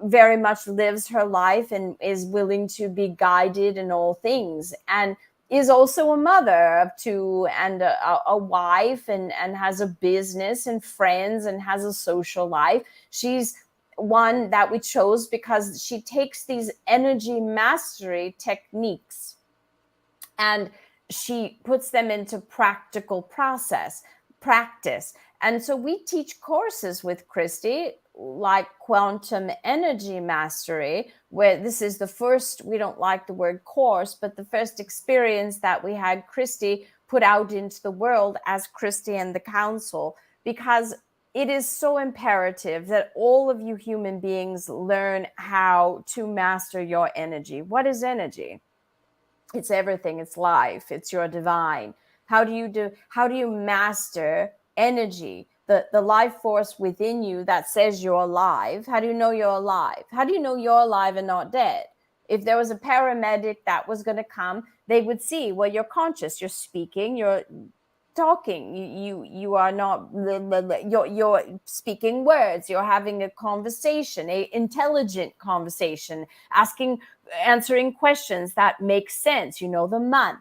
very much lives her life and is willing to be guided in all things, and is also a mother of two and a wife, and has a business and friends and has a social life. She's one that we chose because she takes these energy mastery techniques and she puts them into practical practice. And so we teach courses with Christy, like quantum energy mastery, where this is the first, we don't like the word course, but the first experience that we had Christy put out into the world as Christy and the council, because it is so imperative that all of you human beings learn how to master your energy. What is energy? It's everything. It's life. It's your divine. How do you master energy? The life force within you that says you're alive. How do you know you're alive? How do you know you're alive and not dead? If there was a paramedic that was going to come, they would see, well, you're conscious, you're speaking, you're talking, you are not, you're speaking words, you're having a conversation, a intelligent conversation, answering questions that make sense. You know the month.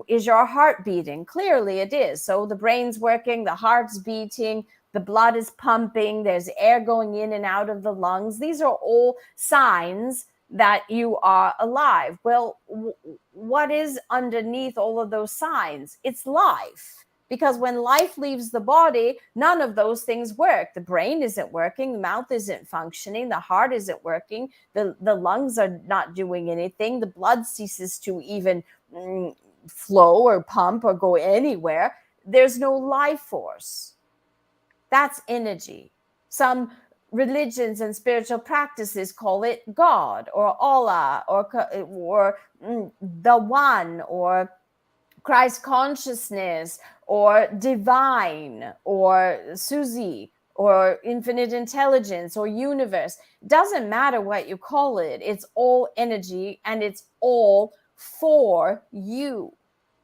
Is your heart beating? Clearly it is. So the brain's working, the heart's beating, the blood is pumping, there's air going in and out of the lungs. These are all signs that you are alive. Well, what is underneath all of those signs? It's life. because when life leaves the body, none of those things work. The brain isn't working, the mouth isn't functioning, the heart isn't working, the lungs are not doing anything, the blood ceases to even flow or pump or go anywhere. There's no life force. That's energy. Some religions and spiritual practices call it God or Allah or the One or Christ consciousness or divine or Susie or infinite intelligence or universe. Doesn't matter what you call it. It's all energy and it's all for you.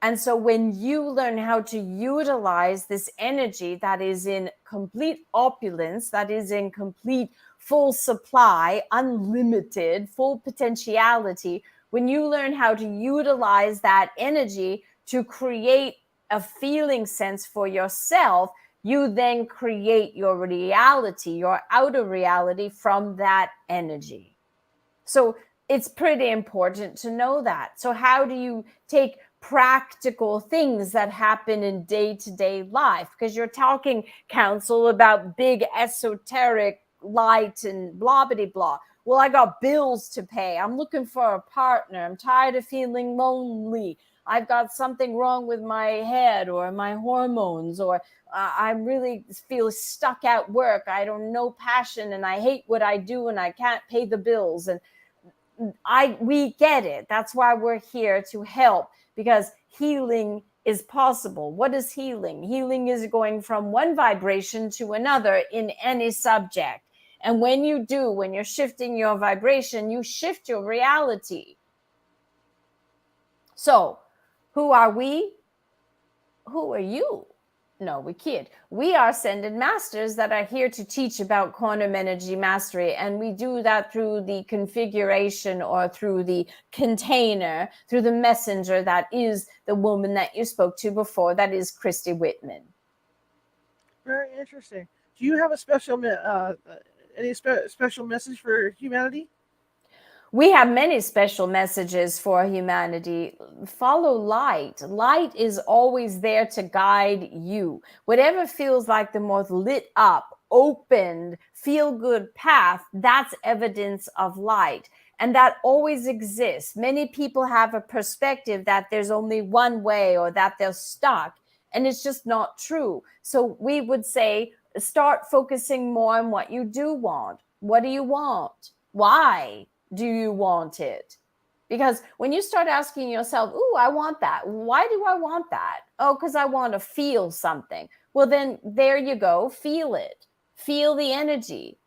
And so when you learn how to utilize this energy that is in complete opulence, that is in complete full supply, unlimited, full potentiality, when you learn how to utilize that energy to create a feeling sense for yourself, you then create your reality, your outer reality from that energy. So it's pretty important to know that. So how do you take practical things that happen in day-to-day life? Because you're talking, counsel, about big esoteric light and blah blah blah. Well, I got bills to pay. I'm looking for a partner. I'm tired of feeling lonely. I've got something wrong with my head or my hormones, or I really feel stuck at work. I don't know passion and I hate what I do and I can't pay the bills. And we get it. That's why we're here to help, because healing is possible. What is healing? Healing is going from one vibration to another in any subject. And when you're shifting your vibration, you shift your reality. So, who are we? Who are you? No, we kid. We are ascended masters that are here to teach about quantum energy mastery. And we do that through the configuration or through the container, through the messenger that is the woman that you spoke to before, that is Christy Whitman. Very interesting. Do you have a special special message for humanity? We have many special messages for humanity. Follow light. Light is always there to guide you. Whatever feels like the most lit up, opened, feel-good path, that's evidence of light. And that always exists. Many people have a perspective that there's only one way or that they're stuck. And it's just not true. So we would say, start focusing more on what you do want. What do you want? Why do you want it? Because when you start asking yourself, ooh, I want that. Why do I want that? Oh, because I want to feel something. Well, then there you go. Feel it. Feel the energy.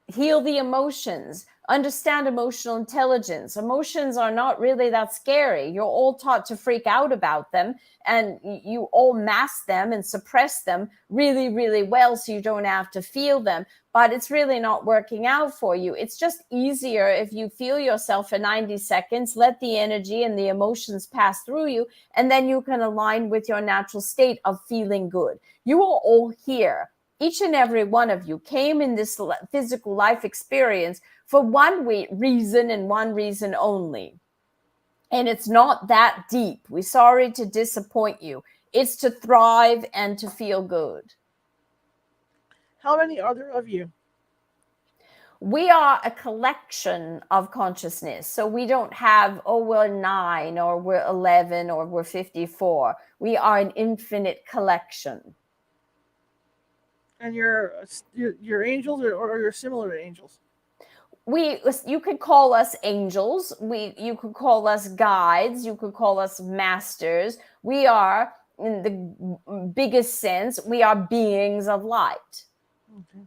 Heal the emotions. Understand emotional intelligence. Emotions are not really that scary. You're all taught to freak out about them, and you all mask them and suppress them really, really well so you don't have to feel them. But it's really not working out for you. It's just easier if you feel yourself for 90 seconds, let the energy and the emotions pass through you, and then you can align with your natural state of feeling good. You are all here. Each and every one of you came in this physical life experience for one reason and one reason only. And it's not that deep. We're sorry to disappoint you. It's to thrive and to feel good. How many are there of you? We are a collection of consciousness. So we don't have, oh, we're 9 or we're 11 or we're 54. We are an infinite collection. And you're angels or you're similar to angels? You could call us angels. You could call us guides. You could call us masters. We are, in the biggest sense, we are beings of light. Okay.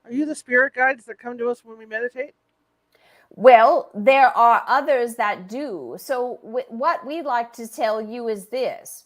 Are you the spirit guides that come to us when we meditate? Well, there are others that do. So what we like to tell you is this.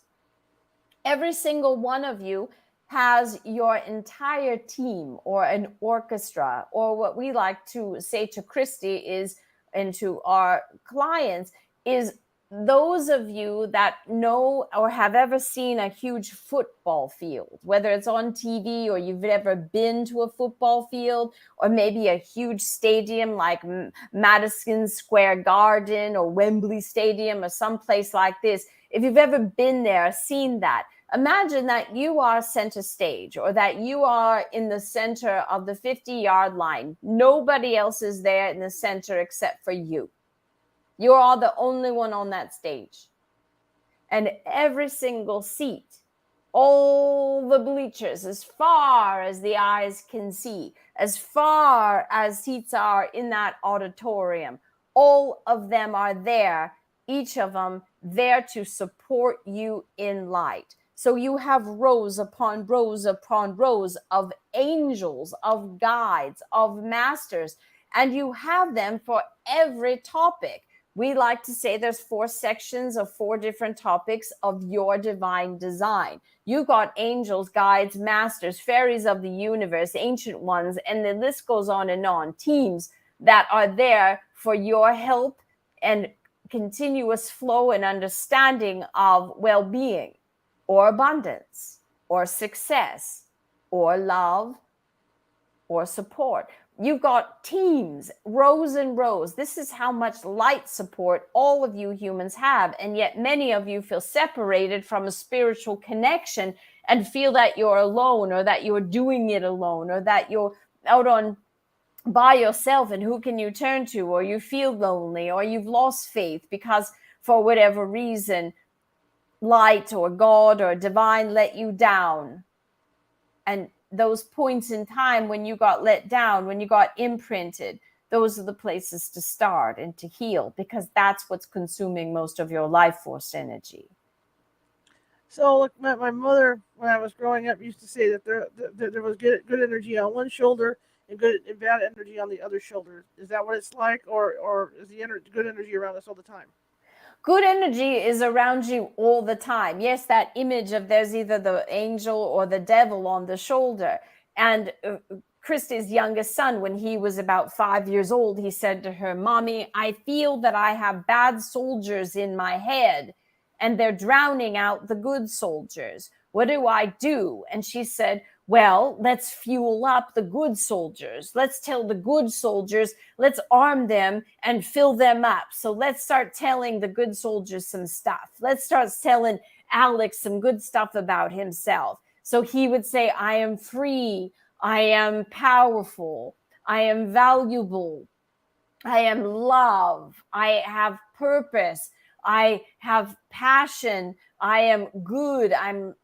Every single one of you has your entire team or an orchestra, or what we like to say to Christy is, and to our clients, is those of you that know or have ever seen a huge football field, whether it's on TV or you've ever been to a football field, or maybe a huge stadium like Madison Square Garden or Wembley Stadium or someplace like this. If you've ever been there, seen that, Imagine that you are center stage, or that you are in the center of the 50-yard line. Nobody else is there in the center except for you. You are the only one on that stage. And every single seat, all the bleachers, as far as the eyes can see, as far as seats are in that auditorium, all of them are there, each of them there to support you in light. So you have rows upon rows upon rows of angels, of guides, of masters, and you have them for every topic. We like to say there's 4 sections of 4 different topics of your divine design. You got angels, guides, masters, fairies of the universe, ancient ones, and the list goes on and on. Teams that are there for your help and continuous flow and understanding of well-being, or abundance, or success, or love, or support. You've got teams, rows and rows. This is how much light support all of you humans have. And yet many of you feel separated from a spiritual connection and feel that you're alone, or that you're doing it alone, or that you're out on by yourself and who can you turn to, or you feel lonely, or you've lost faith because for whatever reason, light or God or divine let you down. And those points in time when you got let down, when you got imprinted, those are the places to start and to heal, because that's what's consuming most of your life force energy. So, look, my mother, when I was growing up, used to say that there was good energy on one shoulder and good and bad energy on the other shoulder. Is that what it's like, or is the good energy around us all the time? Good energy is around you all the time. Yes, that image of there's either the angel or the devil on the shoulder. And Christy's youngest son, when he was about 5 years old, he said to her, "Mommy, I feel that I have bad soldiers in my head and they're drowning out the good soldiers. What do I do?" And she said, "Well, let's fuel up the good soldiers. Let's tell the good soldiers, let's arm them and fill them up. So let's start telling the good soldiers some stuff. Let's start telling Alex some good stuff about himself." So he would say, "I am free. I am powerful. I am valuable. I am love. I have purpose. I have passion. I am good." I'm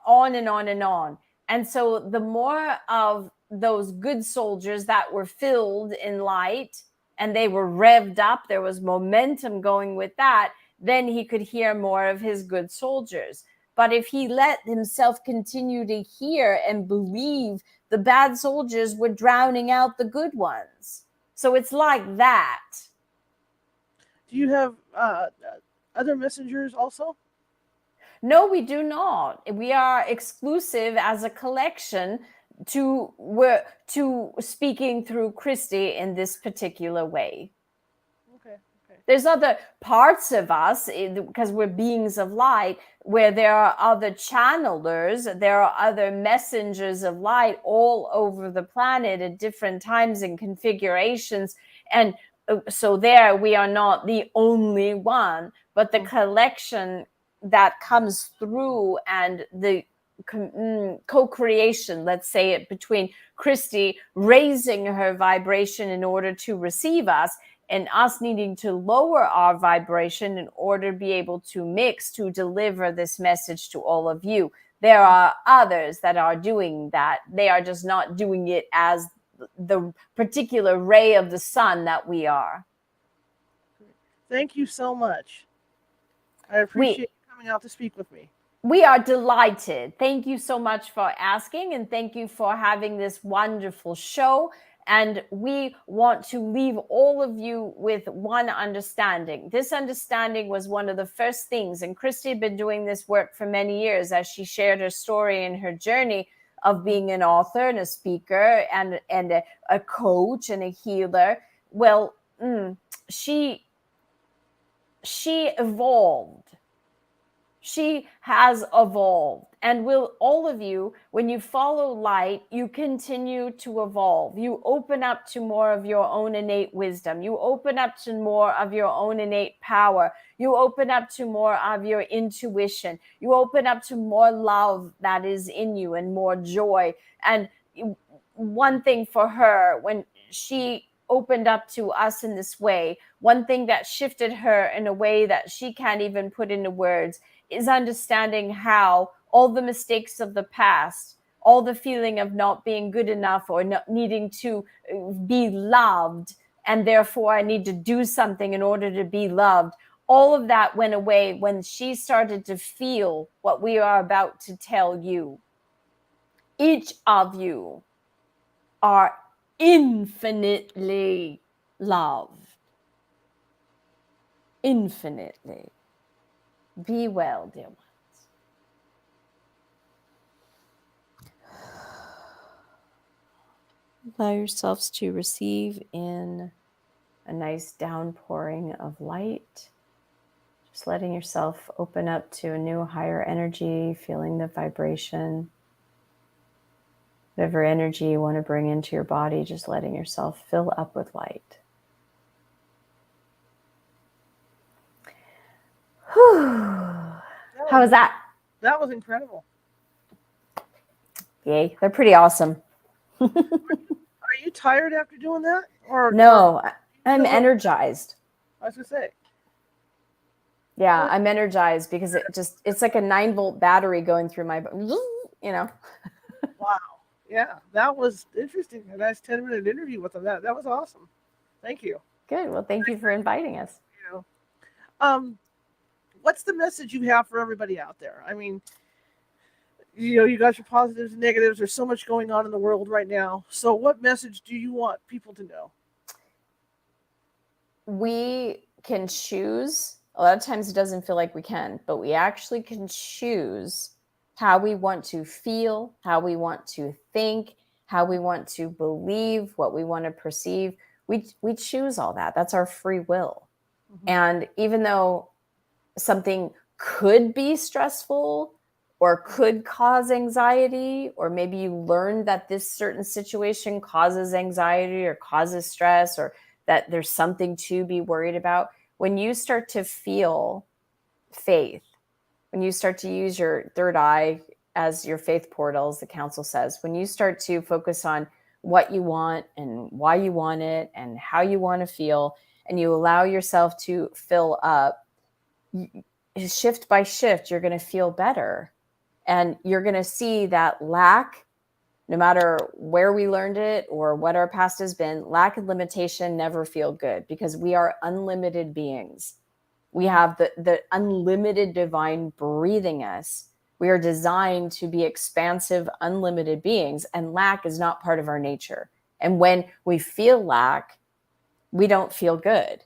on and on and on. And so the more of those good soldiers that were filled in light and they were revved up, there was momentum going with that, then he could hear more of his good soldiers. But if he let himself continue to hear and believe, the bad soldiers were drowning out the good ones. So it's like that. Do you have other messengers also? No, we do not. We are exclusive as a collection to speaking through Christy in this particular way. Okay. There's other parts of us, because we're beings of light, where there are other channelers, there are other messengers of light all over the planet at different times and configurations. And so there we are not the only one, but the collection that comes through, and the co-creation, let's say it, between Christy raising her vibration in order to receive us, and us needing to lower our vibration in order to be able to mix to deliver this message to all of you. There are others that are doing that. They are just not doing it as the particular ray of the sun that we are. Thank you so much. I appreciate you coming out to speak with me. We are delighted. Thank you so much for asking, and thank you for having this wonderful show. And we want to leave all of you with one understanding. This understanding was one of the first things, and Christy had been doing this work for many years as she shared her story and her journey of being an author and a speaker and a coach and a healer. Well, she evolved. She has evolved, And will all of you, when you follow light, you continue to evolve. You open up to more of your own innate wisdom. You open up to more of your own innate power. You open up to more of your intuition. You open up to more love that is in you and more joy. And one thing for her, when she opened up to us in this way, one thing that shifted her in a way that she can't even put into words is understanding how all the mistakes of the past, all the feeling of not being good enough or not needing to be loved, and therefore I need to do something in order to be loved, all of that went away when she started to feel what we are about to tell you. Each of you are infinitely loved. Infinitely. Be well, dear ones. Allow yourselves to receive in a nice downpouring of light. Just letting yourself open up to a new higher energy, feeling the vibration. Whatever energy you want to bring into your body, just letting yourself fill up with light. How was that? That was incredible. Yay, they're pretty awesome. Are you tired after doing that? No, I'm energized. I was going to say. Yeah, I'm energized because it's like a 9-volt battery going through my, Wow. Yeah, that was interesting. A nice 10-minute interview with them. That was awesome. Thank you. Good. Well, thank you for inviting us. What's the message you have for everybody out there? I mean, you got your positives and negatives. There's so much going on in the world right now. So what message do you want people to know? We can choose. A lot of times it doesn't feel like we can, but we actually can choose how we want to feel, how we want to think, how we want to believe, what we want to perceive. We choose all that. That's our free will. Mm-hmm. And even though something could be stressful or could cause anxiety, or maybe you learned that this certain situation causes anxiety or causes stress, or that there's something to be worried about, when you start to feel faith, when you start to use your third eye as your faith portal, as the council says, when you start to focus on what you want and why you want it and how you want to feel, and you allow yourself to fill up, shift by shift, you're going to feel better. And you're going to see that lack, no matter where we learned it or what our past has been, lack and limitation never feel good, because we are unlimited beings. We have the unlimited divine breathing us. We are designed to be expansive, unlimited beings, and lack is not part of our nature. And when we feel lack, we don't feel good.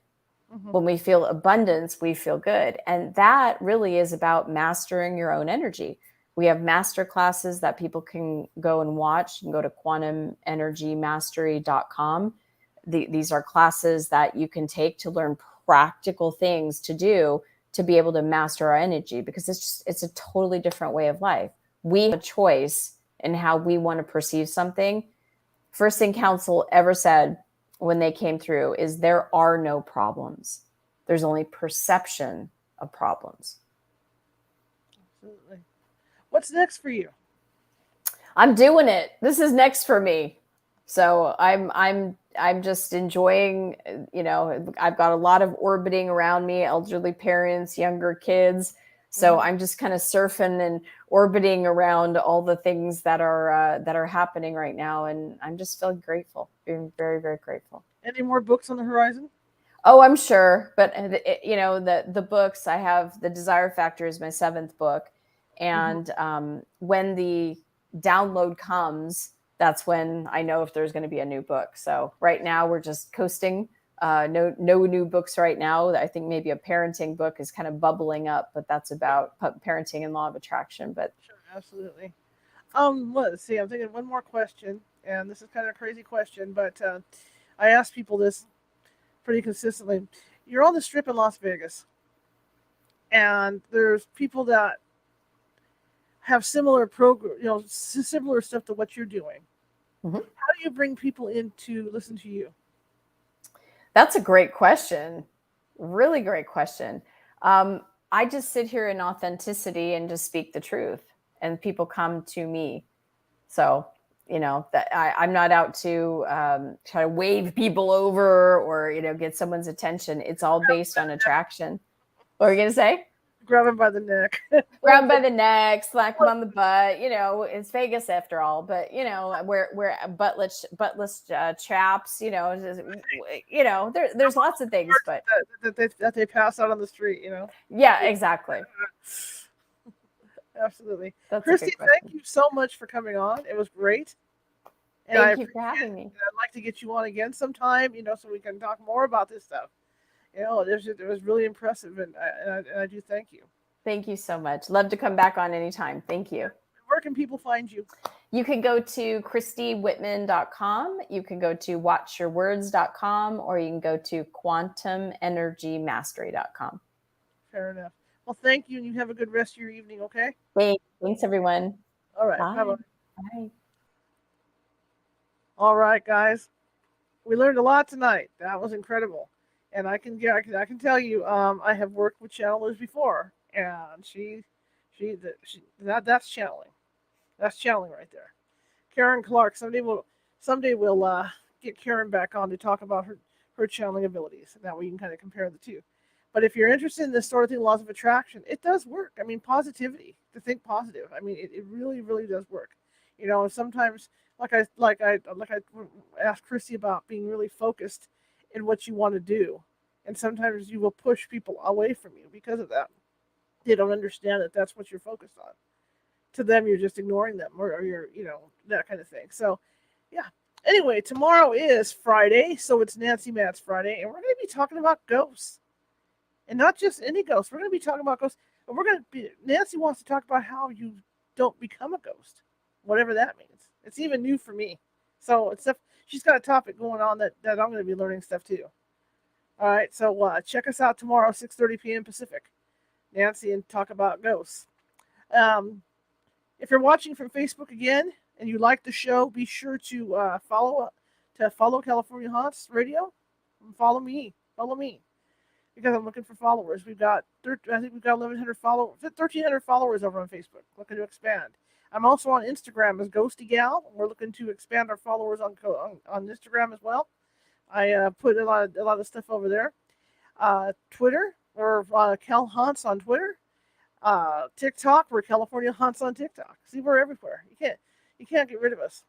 Mm-hmm. When we feel abundance, we feel good. And that really is about mastering your own energy. We have master classes that people can go and watch. You can go to quantumenergymastery.com. These are classes that you can take to learn practical things to do to be able to master our energy, because it's a totally different way of life. We have a choice in how we want to perceive something. First thing council ever said when they came through is there are no problems. There's only perception of problems. Absolutely. What's next for you? I'm doing it. This is next for me. So I'm just enjoying, I've got a lot of orbiting around me, elderly parents, younger kids. So I'm just kind of surfing and orbiting around all the things that are happening right now. And I'm just feeling grateful, being very, very grateful. Any more books on the horizon? Oh, I'm sure. But, the books, I have The Desire Factor is my 7th book. And when the download comes, that's when I know if there's going to be a new book. So right now we're just coasting. No new books right now. I think maybe a parenting book is kind of bubbling up, but that's about parenting and law of attraction. But sure, absolutely. Let's see. I'm thinking one more question, and this is kind of a crazy question, but I ask people this pretty consistently. You're on the Strip in Las Vegas, and there's people that have similar similar stuff to what you're doing. Mm-hmm. How do you bring people in to listen to you? That's a great question. Really great question. I just sit here in authenticity and just speak the truth, and people come to me. So, that I'm not out to try to wave people over or, get someone's attention. It's all based on attraction. What are you going to say? Grab him by the neck. Grab him by the neck, slap him on the butt. It's Vegas after all. But we're buttless chaps. There's lots of things. But that they pass out on the street. Yeah, exactly. Absolutely. That's Christy, thank you so much for coming on. It was great. And thank you for having me. I'd like to get you on again sometime. So we can talk more about this stuff. It was really impressive, and I do thank you. Thank you so much. Love to come back on anytime. Thank you. Where can people find you? You can go to ChristyWhitman.com. You can go to watchyourwords.com, or you can go to quantumenergymastery.com. Fair enough. Well, thank you, and you have a good rest of your evening, okay? Thanks, everyone. All right. Bye. Bye. All right, guys. We learned a lot tonight. That was incredible. And I can tell you, I have worked with channelers before, and that's channeling. That's channeling right there. Karen Clark. Someday we'll get Karen back on to talk about her channeling abilities. That way you can kind of compare the two. But if you're interested in this sort of thing, laws of attraction, it does work. I mean, positivity, to think positive. I mean, it really, really does work. Sometimes, like I asked Christy about being really focused in what you want to do, and sometimes you will push people away from you because of that. They don't understand that that's what you're focused on. To them, you're just ignoring them, or you're, that kind of thing. So, yeah. Anyway, tomorrow is Friday, so it's Nancy Matt's Friday, and we're going to be talking about ghosts. And not just any ghost. We're going to be talking about ghosts. And Nancy wants to talk about how you don't become a ghost, whatever that means. It's even new for me. So she's got a topic going on that I'm going to be learning stuff too. All right, so check us out tomorrow, 6:30 p.m. Pacific. Nancy and talk about ghosts. If you're watching from Facebook again and you like the show, be sure to follow California Haunts Radio. And follow me. Because I'm looking for followers. I think we've got 1,100 followers, 1,300 followers over on Facebook. Looking to expand. I'm also on Instagram as Ghosty Gal. We're looking to expand our followers on Instagram as well. I put a lot of stuff over there. Twitter, or Cal Haunts on Twitter. TikTok, we're California Haunts on TikTok. See, we're everywhere. You can't get rid of us.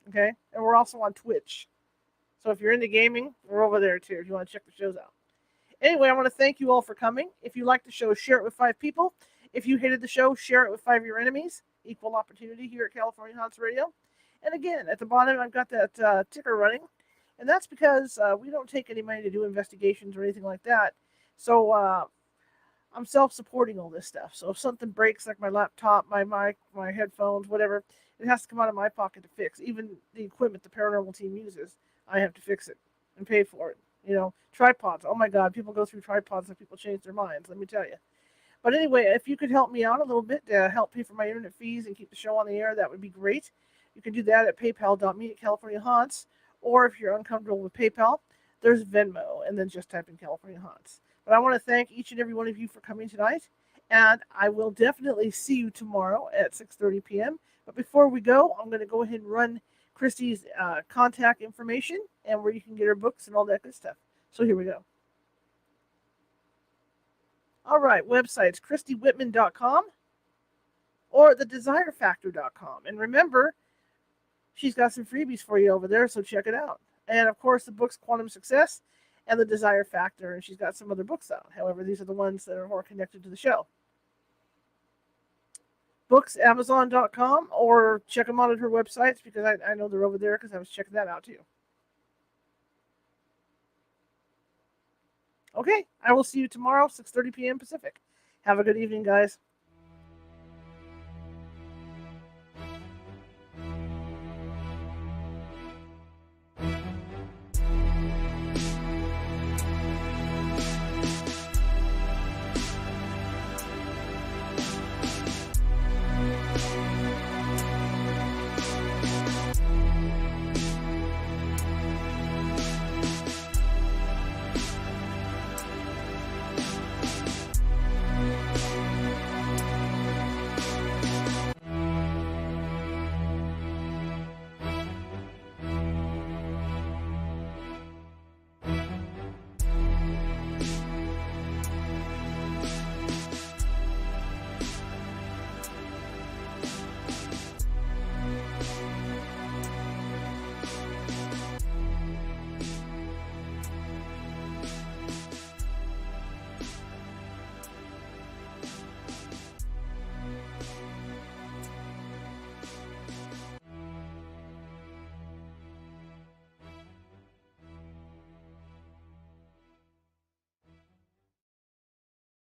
Okay, and we're also on Twitch. So if you're into gaming, we're over there too. If you want to check the shows out. Anyway, I want to thank you all for coming. If you liked the show, share it with 5 people. If you hated the show, share it with 5 of your enemies. Equal opportunity here at California Haunts Radio. And again, at the bottom, I've got that ticker running. And that's because we don't take any money to do investigations or anything like that. So I'm self-supporting all this stuff. So if something breaks, like my laptop, my mic, my headphones, whatever, it has to come out of my pocket to fix. Even the equipment the paranormal team uses, I have to fix it and pay for it. Tripods. Oh my God, people go through tripods and people change their minds, let me tell you. But anyway, if you could help me out a little bit to help pay for my internet fees and keep the show on the air, that would be great. You can do that at paypal.me/California Haunts, or if you're uncomfortable with PayPal, there's Venmo, and then just type in California Haunts. But I want to thank each and every one of you for coming tonight, and I will definitely see you tomorrow at 6:30 p.m. But before we go, I'm going to go ahead and run Christy's contact information and where you can get her books and all that good stuff. So here we go. All right, websites, ChristyWhitman.com or thedesirefactor.com. And remember, she's got some freebies for you over there, so check it out. And of course, the books Quantum Success and The Desire Factor, and she's got some other books out. However, these are the ones that are more connected to the show. Books, Amazon.com, or check them out at her websites, because I know they're over there because I was checking that out too. Okay, I will see you tomorrow, 6:30 p.m. Pacific. Have a good evening, guys.